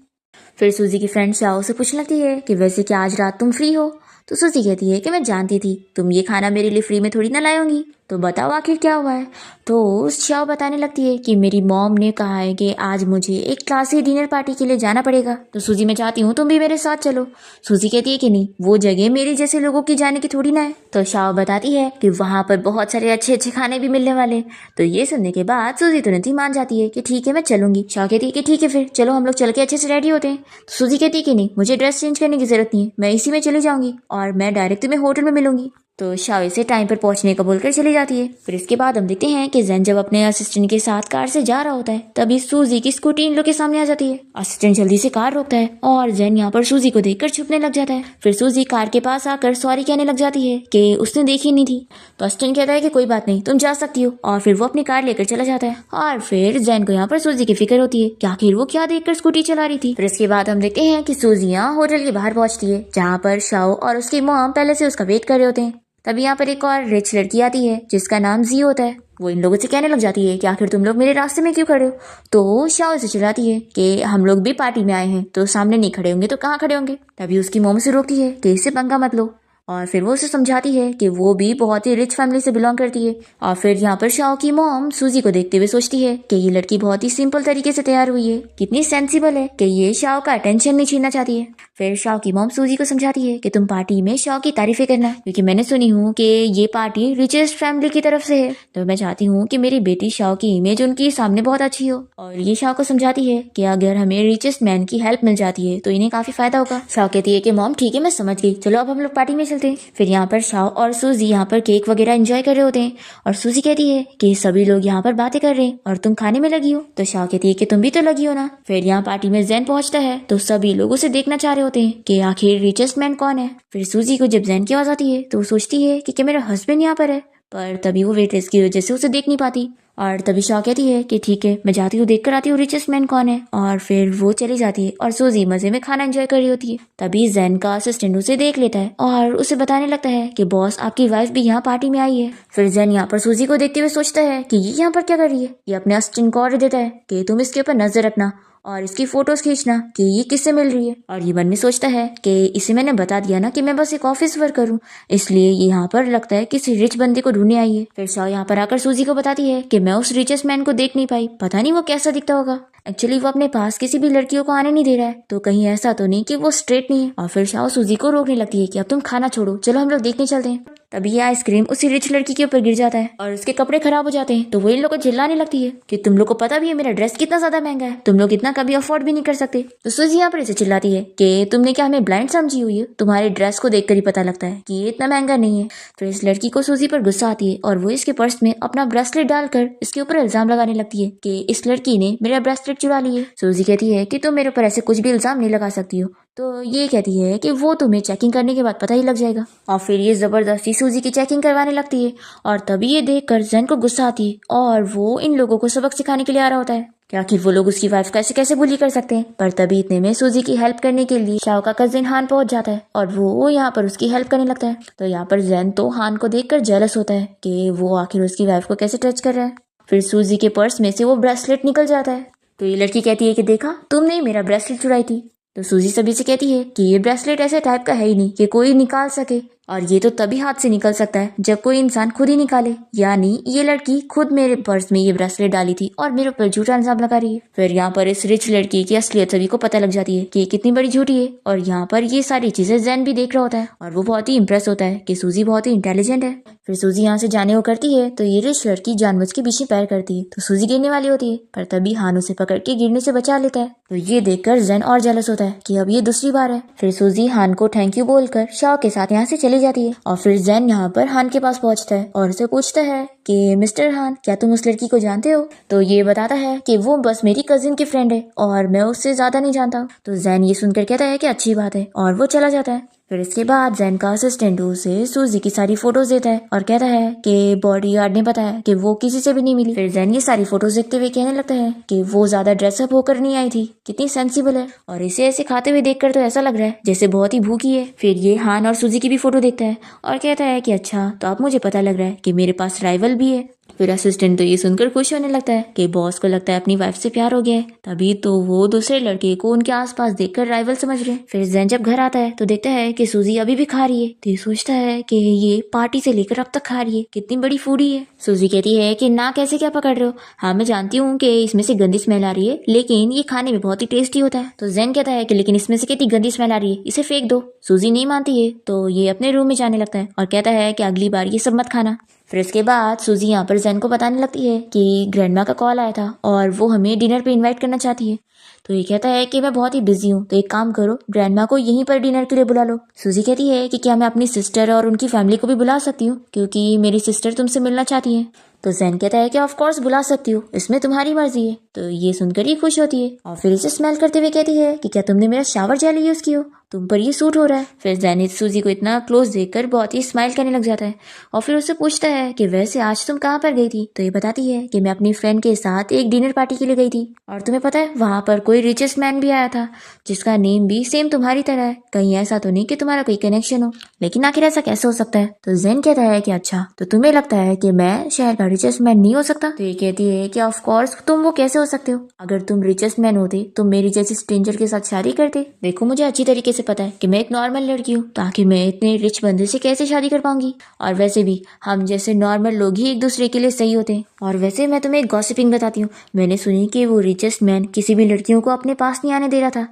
फिर सूजी की फ्रेंड शाओ से पूछने लगती है कि वैसे क्या आज रात तुम फ्री हो? तो सूजी कहती है कि मैं जानती थी तुम ये खाना मेरे लिए फ्री में थोड़ी ना लाए होंगी, तो बताओ आखिर क्या हुआ है? तो शाओ बताने लगती है कि मेरी मॉम ने कहा है कि आज मुझे एक क्लासी डिनर पार्टी के लिए जाना पड़ेगा, तो सूजी मैं चाहती हूँ तुम भी मेरे साथ चलो। सूजी कहती है कि नहीं, वो जगह मेरे जैसे लोगों की जाने की थोड़ी ना है। तो शाओ बताती है कि वहाँ पर बहुत सारे अच्छे अच्छे खाने भी मिलने वाले। तो ये सुनने के बाद सूजी तुरंत ही मान जाती है कि ठीक है मैं चलूंगी। शाओ कहती है कि ठीक है फिर चलो हम लोग चल के अच्छे से रेडी होते हैं। तो सूजी कहती है कि नहीं, मुझे ड्रेस चेंज करने की जरूरत नहीं है, मैं इसी में चली जाऊंगी और मैं डायरेक्ट तुम्हें होटल में मिलूंगी। तो शाओ से टाइम पर पहुंचने का बोलकर चली जाती है। फिर इसके बाद हम देखते हैं कि जैन जब अपने असिस्टेंट के साथ कार से जा रहा होता है तभी सूजी की स्कूटी इन लोग के सामने आ जाती है। असिस्टेंट जल्दी से कार रोकता है और जैन यहाँ पर सूजी को देखकर छुपने लग जाता है। फिर सूजी कार के पास आकर सॉरी कहने लग जाती है कि उसने देखी नहीं थी। तो असिस्टेंट कहता है कि कोई बात नहीं, तुम जा सकती हो, और फिर वो अपनी कार लेकर चला जाता है। और फिर जैन को यहाँ पर सूजी की फिक्र होती है कि आखिर वो क्या देखकर स्कूटी चला रही थी। फिर इसके बाद हम देखते हैं कि सूजी यहाँ होटल के बाहर पहुंचती है जहाँ पर शाओ और उसकी मॉम पहले से उसका वेट कर रहे होते हैं। तभी यहाँ पर एक और रिच लड़की आती है जिसका नाम जी होता है। वो इन लोगों से कहने लग जाती है कि आखिर तुम लोग मेरे रास्ते में क्यों खड़े हो? तो शाओ से चिल्लाती है कि हम लोग भी पार्टी में आए हैं, तो सामने नहीं खड़े होंगे तो कहाँ खड़े होंगे? तभी उसकी मॉम से रोकती है कि इससे पंगा मत लो, और फिर वो उसे समझाती है कि वो भी बहुत ही रिच फैमिली से बिलोंग करती है। और फिर यहाँ पर शाओ की मॉम सूजी को देखते हुए सोचती है कि ये लड़की बहुत ही सिंपल तरीके से तैयार हुई है, कितनी सेंसिबल है कि ये शाओ का अटेंशन नहीं छीनना चाहती है। फिर शाओ की मॉम सूजी को समझाती है कि तुम पार्टी में शाओ की तारीफें करना, क्योंकि मैंने सुनी हूँ कि ये पार्टी रिचेस्ट फैमिली की तरफ से है, तो मैं चाहती हूँ कि मेरी बेटी शाओ की इमेज उनकी सामने बहुत अच्छी हो। और ये शाओ को समझाती है कि अगर हमें रिचेस्ट मैन की हेल्प मिल जाती है तो इन्हें काफी फायदा होगा। शाओ कहती है कि मॉम ठीक है, मैं समझ गई, चलो अब हम लोग पार्टी में चलते हैं। फिर यहाँ पर शाओ और सूजी यहाँ पर केक वगैरह एंजॉय कर रहे होते हैं, और सूजी कहती है कि सभी लोग यहाँ पर बातें कर रहे हैं और तुम खाने में लगी हो। तो शाओ कहती है कि तुम भी तो लगी हो ना। फिर यहाँ पार्टी में जैन पहुंचता है तो सभी लोग उसे देखना चाह रहे होते हैं कि आखिर रिचेस्ट मैन कौन है। फिर सूजी को जब जैन की आवाज आती है तो वो सोचती है कि क्या मेरा हस्बैंड यहाँ पर है, पर तभी वो वेट्रेस की वजह से उसे देख नहीं पाती। और तभी शाओ कहती है कि ठीक है, मैं जाती हूँ, देख कर आती हूँ रिचेस्ट मैन कौन है। और फिर वो चली जाती है और सूजी मजे में खाना एंजॉय कर रही होती है। तभी जैन का असिस्टेंट उसे देख लेता है और उसे बताने लगता है कि बॉस, आपकी वाइफ भी यहाँ पार्टी में आई है। फिर जैन यहाँ पर सूजी को देखते हुए सोचता है कि ये यहाँ पर क्या कर रही है। ये अपने असिस्टेंट को ऑर्डर देता है कि तुम इसके ऊपर नजर रखना और इसकी फोटोज खींचना कि ये किससे मिल रही है। और ये मन में सोचता है कि इसे मैंने बता दिया ना कि मैं बस एक ऑफिस वर्कर हूँ, इसलिए ये यहाँ पर लगता है किसी रिच बंदे को ढूंढने आई है। फिर शाओ यहाँ पर आकर सूजी को बताती है कि मैं उस रिचेस्ट मैन को देख नहीं पाई, पता नहीं वो कैसा दिखता होगा। एक्चुअली वो अपने पास किसी भी लड़कियों को आने नहीं दे रहा है, तो कहीं ऐसा तो नहीं कि वो स्ट्रेट नहीं है। और फिर शाओ सूजी को रोकने लगती है कि अब तुम खाना छोड़ो, चलो हम लोग देखने चलते हैं। तभी ये आइसक्रीम उसी रिच लड़की के ऊपर गिर जाता है और उसके कपड़े खराब हो जाते हैं। तो वो इन लोग को चिल्लाने लगती है कि तुम लोग को पता भी है मेरा ड्रेस कितना ज्यादा महंगा है, तुम लोग इतना कभी अफोर्ड भी नहीं कर सकते। तो सूजी यहाँ पर इसे चिल्लाती है कि तुमने क्या हमें ब्लाइंड समझी हुई है, तुम्हारे ड्रेस को देखकर ही पता लगता है कि ये इतना महंगा नहीं है। फिर इस लड़की को सूजी पर गुस्सा आती है और वो इसके पर्स में अपना ब्रेसलेट डालकर इसके ऊपर इल्जाम लगाने लगती है कि इस लड़की ने मेरा ब्रेसलेट चुरा लिया। सूजी कहती है कि तुम मेरे ऊपर ऐसे कुछ भी इल्जाम नहीं लगा सकती हो। तो ये कहती है कि वो तुम्हें चेकिंग करने के बाद पता ही लग जाएगा। और फिर ये जबरदस्ती सूजी की चेकिंग करवाने लगती है और तभी ये देखकर जैन को गुस्सा आती है और वो इन लोगों को सबक सिखाने के लिए आ रहा होता है कि आखिर वो लोग उसकी वाइफ कैसे कैसे बुली कर सकते हैं। पर तभी इतने में सूजी की हेल्प करने के लिए शाओ का कजिन हान पहुंच जाता है और वो यहाँ पर उसकी हेल्प करने लगता है। तो यहाँ पर जैन तो हान को देखकर जेलस होता है कि वो आखिर उसकी वाइफ को कैसे टच कर रहा है। फिर सूजी के पर्स में से वो ब्रेसलेट निकल जाता है। तो ये लड़की कहती है कि देखा, तुमने मेरा ब्रेसलेट चुराई थी। तो सूजी सभी से कहती है कि ये ब्रेसलेट ऐसे टाइप का है ही नहीं कि कोई निकाल सके, और ये तो तभी हाथ से निकल सकता है जब कोई इंसान खुद ही निकाले। यानी ये लड़की खुद मेरे पर्स में ये ब्रेसलेट डाली थी और मेरे ऊपर झूठा इल्जाम लगा रही है। फिर यहाँ पर इस रिच लड़की की असलियत सभी को पता लग जाती है कि ये कितनी बड़ी झूठी है। और यहाँ पर ये सारी चीजें जैन भी देख रहा होता है और वो बहुत ही इंप्रेस होता है कि सूजी बहुत ही इंटेलिजेंट है। फिर सूजी यहाँ से जाने को करती है तो ये रिच लड़की जानबूझ के पीछे पैर करती है, तो सूजी गिरने वाली होती है, पर तभी हान उसे पकड़ के गिरने से बचा लेता है। तो ये देखकर जैन और जेलस होता है कि अब ये दूसरी बार है। फिर सूजी हान को थैंक यू बोलकर शाओ के साथ यहाँ से चली जाती है और फिर जैन यहाँ पर हान के पास पहुंचता है और उसे पूछता है कि मिस्टर हान, क्या तुम उस लड़की को जानते हो? तो ये बताता है कि वो बस मेरी कजिन की फ्रेंड है और मैं उससे ज्यादा नहीं जानता। तो जैन ये सुनकर कहता है कि अच्छी बात है और वो चला जाता है। फिर इसके बाद जैन का असिस्टेंट उसे सूजी की सारी फोटोज देता है और कहता है कि बॉडी गार्ड ने बताया कि वो किसी से भी नहीं मिली। फिर जैन ये सारी फोटोज देखते हुए कहने लगता है कि वो ज्यादा ड्रेसअप होकर नहीं आई थी, कितनी सेंसिबल है, और इसे ऐसे खाते हुए देखकर तो ऐसा लग रहा है जैसे बहुत ही भूखी है। फिर ये हान और सूजी की भी फोटो देखता है और कहता है कि अच्छा, तो अब मुझे पता लग रहा है कि मेरे पास राइवल भी है। फिर असिस्टेंट तो ये सुनकर खुश होने लगता है कि बॉस को लगता है अपनी वाइफ से प्यार हो गया है, तभी तो वो दूसरे लड़के को उनके आसपास देखकर राइवल समझ रहे हैं। फिर जैन जब घर आता है तो देखता है कि सूजी अभी भी खा रही है, तो ये सोचता है कि ये पार्टी से लेकर अब तक खा रही है, कितनी बड़ी फूडी है। सूजी कहती है कि ना, कैसे क्या पकड़ रहे हो? हाँ, मैं जानती हूँ कि इसमें से गंदी स्मेल आ रही है, लेकिन ये खाने में बहुत ही टेस्टी होता है। तो जैन कहता है कि लेकिन इसमें से कितनी गंदी स्मेल आ रही है, इसे फेंक दो। सूजी नहीं मानती है तो ये अपने रूम में जाने लगता है और कहता है कि अगली बार ये सब मत खाना। फिर इसके बाद सूजी यहाँ पर जैन को बताने लगती है कि ग्रैंडमा का कॉल आया था और वो हमें डिनर पे इनवाइट करना चाहती है। तो ये कहता है कि मैं बहुत ही बिजी हूँ, तो एक काम करो, ग्रैंडमा को यहीं पर डिनर के लिए बुला लो। सूजी कहती है कि क्या मैं अपनी सिस्टर और उनकी फैमिली को भी बुला सकती हूँ, क्योंकि मेरी सिस्टर तुमसे मिलना चाहती है। तो जैन कहता है कि ऑफ कोर्स बुला सकती हो, इसमें तुम्हारी मर्जी है। तो ये सुनकर ही खुश होती है और फिर इसे स्मेल करते हुए कहती है कि क्या तुमने मेरा शावर जेल यूज की हो, तुम पर ये सूट हो रहा है। फिर जैन सूजी को इतना क्लोज देखकर बहुत ही स्माइल करने लग जाता है और फिर उससे पूछता है कि वैसे आज तुम कहाँ पर गई थी? तो ये बताती है कि मैं अपनी फ्रेंड के साथ एक डिनर पार्टी के लिए गई थी और तुम्हें पता है वहां पर कोई रिचेस्ट मैन भी आया था जिसका नेम भी सेम तुम्हारी तरह है, कहीं ऐसा तो नहीं कि तुम्हारा कोई कनेक्शन हो? लेकिन आखिर ऐसा कैसे हो सकता है? तो जैन कहता है कि अच्छा, तो तुम्हें लगता है कि मैं शहर का रिचेस्ट मैन नहीं हो सकता? तो ये कहती है कि ऑफ कोर्स तुम वो कैसे हो सकते हो, अगर तुम रिचेस्ट मैन होते तो मेरी जैसी स्ट्रेंजर के साथ शादी करते। देखो, मुझे अच्छी तरीके से पता है कि मैं एक नॉर्मल लड़की हूँ, तो आखिर मैं इतने रिच बंदे से कैसे शादी कर पाऊंगी? और वैसे भी हम जैसे नॉर्मल लोग ही एक दूसरे के लिए सही होते हैं। और वैसे मैं तुम्हें एक गॉसिपिंग बताती हूँ, मैंने सुनी कि वो रिचेस्ट मैन किसी भी लड़कियों को अपने पास नहीं आने दे रहा था।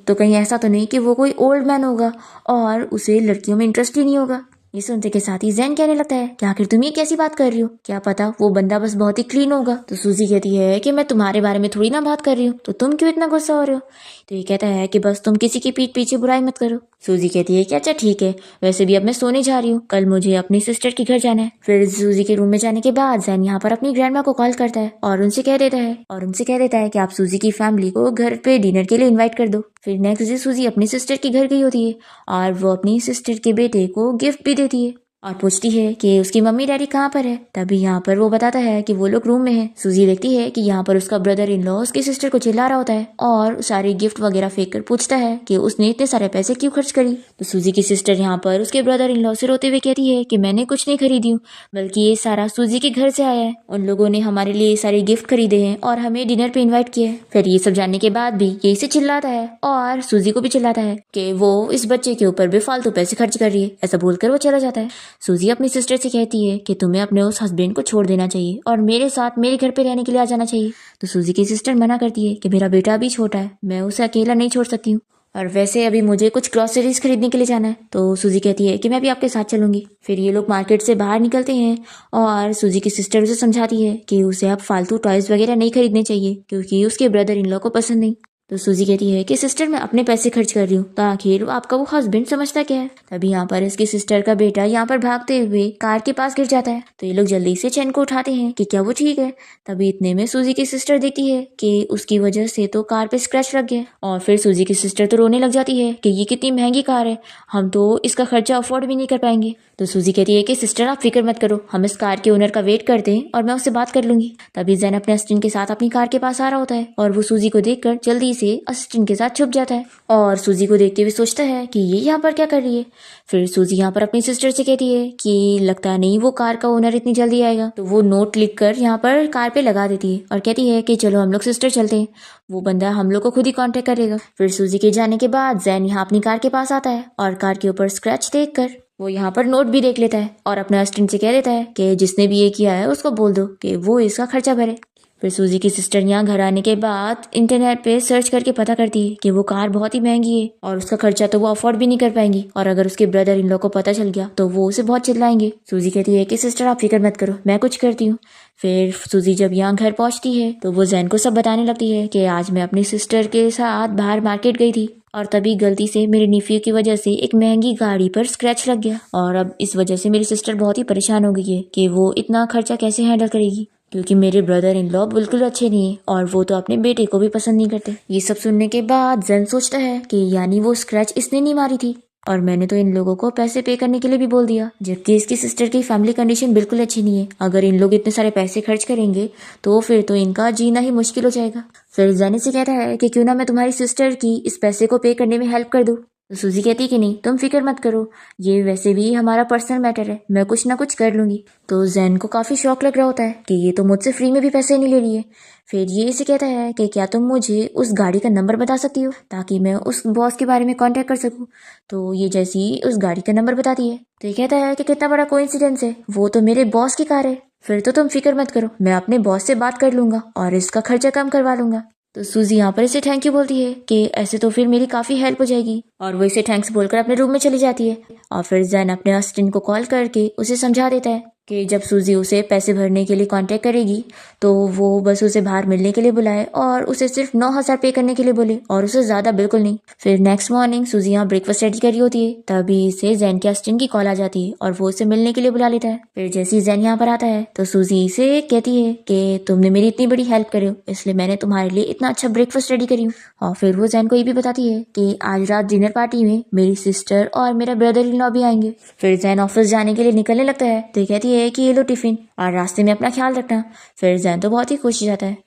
तो कहीं ऐसा तो नहीं कि वो कोई ओल्ड मैन होगा और उसे लड़कियों में इंटरेस्ट ही नहीं होगा? ये सुनते के साथ ही जैन कहने लगता है कि आखिर तुम ये कैसी बात कर रही हो, क्या पता वो बंदा बस बहुत ही क्लीन होगा। तो सूजी कहती है कि मैं तुम्हारे बारे में थोड़ी ना बात कर रही हूँ, तो तुम क्यों इतना गुस्सा हो रहे हो? तो ये कहता है कि बस तुम किसी की पीठ पीछे बुराई मत करो। सूजी कहती है कि अच्छा ठीक है, वैसे भी अब मैं सोने जा रही हूँ, कल मुझे अपनी सिस्टर के घर जाना है। फिर सूजी के रूम में जाने के बाद जैन यहाँ पर अपनी ग्रैंडमा को कॉल करता है और उनसे कह देता है कि आप सूजी की फैमिली को घर पे डिनर के लिए इन्वाइट कर दो। फिर नेक्स्ट डे सूजी अपनी सिस्टर के घर गई होती है और वो अपनी सिस्टर के बेटे को गिफ्ट भी देती है और पूछती है कि उसकी मम्मी डैडी कहाँ पर है। तभी यहाँ पर वो बताता है कि वो लोग रूम में है। सूजी देखती है कि यहाँ पर उसका ब्रदर इन लॉ उसकी सिस्टर को चिल्ला रहा होता है और सारे गिफ्ट वगैरह फेंक कर पूछता है कि उसने इतने सारे पैसे क्यों खर्च करी। तो सूजी की सिस्टर यहाँ पर उसके ब्रदर इन लॉ से रोते हुए कहती है कि मैंने कुछ नहीं खरीदी हूँ, बल्कि ये सारा सूजी के घर से आया है, उन लोगों ने हमारे लिए सारे गिफ्ट खरीदे हैं और हमें डिनर पे इन्वाइट किया है। फिर ये सब जानने के बाद भी ये इसे चिल्लाता है और सूजी को भी चिल्लाता है कि वो इस बच्चे के ऊपर बेफालतू पैसे खर्च कर रही है। ऐसा बोलकर वो चला जाता है। सूजी अपनी सिस्टर से कहती है कि तुम्हें अपने उस हस्बैंड को छोड़ देना चाहिए और मेरे साथ मेरे घर पे रहने के लिए आ जाना चाहिए। तो सूजी की सिस्टर मना करती है कि मेरा बेटा अभी छोटा है, मैं उसे अकेला नहीं छोड़ सकती हूँ, और वैसे अभी मुझे कुछ ग्रॉसरीज खरीदने के लिए जाना है। तो सूजी कहती है कि मैं भी आपके साथ चलूंगी। फिर ये लोग मार्केट से बाहर निकलते हैं और सूजी की सिस्टर उसे समझाती है कि उसे अब फालतू टॉयज वगैरह नहीं खरीदने चाहिए क्योंकि उसके ब्रदर इन लॉ को पसंद नहीं। तो सूजी कहती है कि सिस्टर मैं अपने पैसे खर्च कर रही हूँ, तो आखिर आपका वो हस्बैंड समझता क्या है। तभी यहाँ पर इसकी सिस्टर का बेटा यहाँ पर भागते हुए कार के पास गिर जाता है। तो ये लोग जल्दी से चैन को उठाते हैं कि क्या वो ठीक है। तभी इतने में सूजी की सिस्टर देखती है कि उसकी वजह से तो कार पे स्क्रैच लग गया, और फिर सूजी की सिस्टर तो रोने लग जाती है कि ये कितनी महंगी कार है, हम तो इसका खर्चा अफोर्ड भी नहीं कर पाएंगे। तो सूजी कहती है कि सिस्टर आप फिक्र मत करो, हम इस कार के ओनर का वेट करते हैं और मैं उससे बात कर लूंगी। तभी जैन अपने असिस्टेंट के साथ अपनी कार के पास आ रहा होता है और वो सूजी को देखकर जल्दी से असिस्टेंट के साथ छुप जाता है और सूजी को देखते हुए सोचता है कि ये यहाँ पर क्या कर रही है। फिर सूजी यहाँ पर अपनी सिस्टर से कहती है कि लगता नहीं वो कार का ओनर इतनी जल्दी आएगा। तो वो नोट लिख कर यहाँ पर कार पे लगा देती है और कहती है कि चलो हम लोग सिस्टर चलते हैं, वो बंदा हम लोग को खुद ही कांटेक्ट करेगा। फिर सूजी के जाने के बाद जैन यहाँ अपनी कार के पास आता है और कार के ऊपर स्क्रैच देखकर वो यहाँ पर नोट भी देख लेता है और अपने असिस्टेंट से कह देता है कि जिसने भी ये किया है उसको बोल दो कि वो इसका खर्चा भरे। फिर सूजी की सिस्टर यहाँ घर आने के बाद इंटरनेट पे सर्च करके पता करती है कि वो कार बहुत ही महंगी है और उसका खर्चा तो वो अफोर्ड भी नहीं कर पाएंगी, और अगर उसके ब्रदर इन लोग को पता चल गया तो वो उसे बहुत चिल्लाएंगे। सूजी कहती है कि सिस्टर आप फिक्र मत करो, मैं कुछ करती हूँ। फिर सूजी जब यहाँ घर पहुंचती है तो वो जैन को सब बताने लगती है कि आज मैं अपनी सिस्टर के साथ बाहर मार्केट गई थी और तभी गलती से मेरे निफ्यू की वजह से एक महंगी गाड़ी पर स्क्रैच लग गया, और अब इस वजह से मेरी सिस्टर बहुत ही परेशान हो गई है कि वो इतना खर्चा कैसे हैंडल करेगी, क्योंकि मेरे ब्रदर इन लॉ बिल्कुल अच्छे नहीं है और वो तो अपने बेटे को भी पसंद नहीं करते। ये सब सुनने के बाद जैन सोचता है कि यानी वो स्क्रैच इसने नहीं मारी थी और मैंने तो इन लोगों को पैसे पे करने के लिए भी बोल दिया, जबकि इसकी सिस्टर की फैमिली कंडीशन बिल्कुल अच्छी नहीं है। अगर इन लोग इतने सारे पैसे खर्च करेंगे तो फिर तो इनका जीना ही मुश्किल हो जाएगा। फिर जैन से कहता है कि क्यों ना मैं तुम्हारी सिस्टर की इस पैसे को पे करने में हेल्प कर दूं। तो सूजी कहती कि नहीं, तुम फिक्र मत करो, ये वैसे भी हमारा पर्सनल मैटर है, मैं कुछ ना कुछ कर लूंगी। तो जैन को काफी शौक लग रहा होता है कि ये तो मुझसे फ्री में भी पैसे नहीं ले रही है। फिर ये इसे कहता है कि क्या तुम मुझे उस गाड़ी का नंबर बता सकती हो ताकि मैं उस बॉस के बारे में कांटेक्ट कर सकूं। तो ये जैसे ही उस गाड़ी का नंबर बताती है तो ये कहता है कि कितना बड़ा कोइंसिडेंस है, वो तो मेरे बॉस की कार है। फिर तो तुम फिक्र मत करो, मैं अपने बॉस से बात कर लूंगा और इसका खर्चा कम करवा लूंगा। तो सूजी यहाँ पर इसे थैंक यू बोलती है कि ऐसे तो फिर मेरी काफी हेल्प हो जाएगी, और वो इसे थैंक्स बोलकर अपने रूम में चली जाती है। और फिर जैन अपने असिस्टेंट को कॉल करके उसे समझा देता है कि जब सूजी उसे पैसे भरने के लिए कांटेक्ट करेगी तो वो बस उसे बाहर मिलने के लिए बुलाए और उसे सिर्फ 9,000 पे करने के लिए बोले और उसे ज्यादा बिल्कुल नहीं। फिर नेक्स्ट मॉर्निंग सूजी यहाँ ब्रेकफास्ट रेडी कर रही होती है, तभी इसे जैन के असिस्टेंट की कॉल आ जाती है और वो उसे मिलने के लिए बुला लेता है। फिर जैसे ही जैन यहाँ पर आता है तो सूजी इसे कहती है कि तुमने मेरी इतनी बड़ी हेल्प करी हो, इसलिए मैंने तुम्हारे लिए इतना अच्छा ब्रेकफास्ट रेडी करी हूँ। और फिर वो जैन को ये भी बताती है कि आज रात डिनर पार्टी में मेरी सिस्टर और मेरा ब्रदर इन लॉ भी आएंगे। फिर जैन ऑफिस जाने के लिए निकलने लगता है तो कहती है कि ये लो टिफिन और रास्ते में अपना ख्याल रखना। फिर जैन तो बहुत ही खुश हो जाता है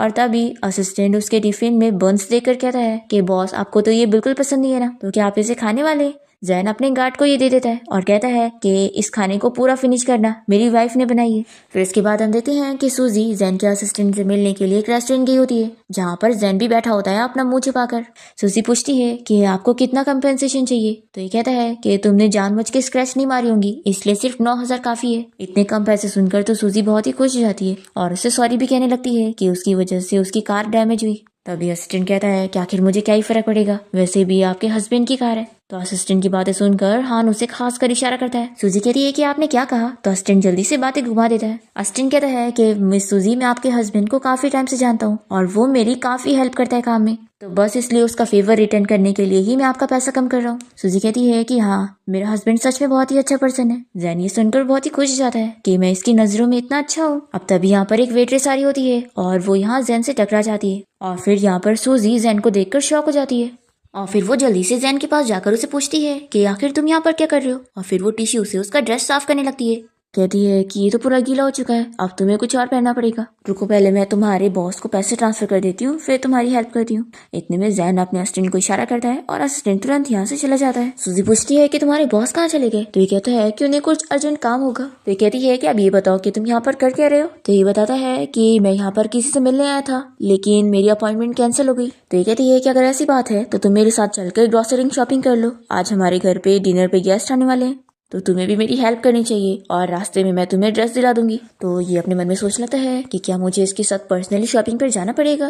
और तभी असिस्टेंट उसके टिफिन में बंस देकर कहता है कि बॉस आपको तो ये बिल्कुल पसंद नहीं है ना, तो क्या आप इसे खाने वाले? जैन अपने गार्ड को ये दे देता है और कहता है कि इस खाने को पूरा फिनिश करना, मेरी वाइफ ने बनाई है। फिर इसके बाद हम देखते हैं कि सूजी जैन के असिस्टेंट से मिलने के लिए एक रेस्टोरेंट गई होती है जहाँ पर जैन भी बैठा होता है अपना मुंह छिपाकर। सूजी पूछती है कि आपको कितना कंपेंसेशन चाहिए, तो ये कहता है कि तुमने जानबूझ के स्क्रैच नहीं मारी होंगी इसलिए सिर्फ 9,000 काफी है। इतने कम पैसे सुनकर तो सूजी बहुत ही खुश हो जाती है और उसे सॉरी भी कहने लगती है कि उसकी वजह से उसकी कार डैमेज हुई। तभी असिस्टेंट कहता है कि आखिर मुझे क्या ही फर्क पड़ेगा, वैसे भी आपके हस्बैंड की कार है। तो असिस्टेंट की बातें सुनकर हान उसे खास कर इशारा करता है। सूजी कहती है कि आपने क्या कहा, तो असिस्टेंट जल्दी से बातें घुमा देता है। असिस्टेंट कहता है कि मिस सूजी मैं आपके हस्बैंड को काफी टाइम से जानता हूँ और वो मेरी काफी हेल्प करता है काम में, तो बस इसलिए उसका फेवर रिटर्न करने के लिए ही मैं आपका पैसा कम कर रहा हूँ। सूजी कहती है कि हाँ मेरा हस्बैंड सच में बहुत ही अच्छा पर्सन है। जैन ये सुनकर बहुत ही खुश हो जाता है कि मैं इसकी नजरों में इतना अच्छा हूँ। अब तभी यहाँ पर एक वेट्रेस आ रही होती है और वो यहाँ जैन से टकरा जाती है और फिर यहाँ पर सूजी जैन को देखकर शॉक हो जाती है और फिर वो जल्दी से जैन के पास जाकर उसे पूछती है कि आखिर तुम यहाँ पर क्या कर रहे हो, और फिर वो टिश्यू से उसका ड्रेस साफ करने लगती है। कहती है कि ये तो पूरा गीला हो चुका है, अब तुम्हें कुछ और पहनना पड़ेगा, रुको पहले मैं तुम्हारे बॉस को पैसे ट्रांसफर कर देती हूँ फिर तुम्हारी हेल्प करती हूँ। इतने में जैन अपने असिस्टेंट को इशारा करता है और असिस्टेंट तुरंत यहाँ से चला जाता है। सूजी पूछती है कि तुम्हारे बॉस कहाँ चले गए, तो ये कहता है कि उन्हें कुछ अर्जेंट काम होगा। तो ये कहती है कि अब ये बताओ कि तुम यहाँ पर कर क्या रहे हो, तो ये बताता है कि मैं यहाँ पर किसी से मिलने आया था लेकिन मेरी अपॉइंटमेंट कैंसिल हो गई। तो ये कहती है कि अगर ऐसी बात है तो तुम मेरे साथ चलकर ग्रोसरी शॉपिंग कर लो, आज हमारे घर पे डिनर पे गेस्ट आने वाले हैं। तो तुम्हें भी मेरी हेल्प करनी चाहिए और रास्ते में मैं तुम्हें ड्रेस दिला दूंगी। तो ये अपने मन में सोच लगता है कि क्या मुझे इसके साथ पर्सनली शॉपिंग पर जाना पड़ेगा,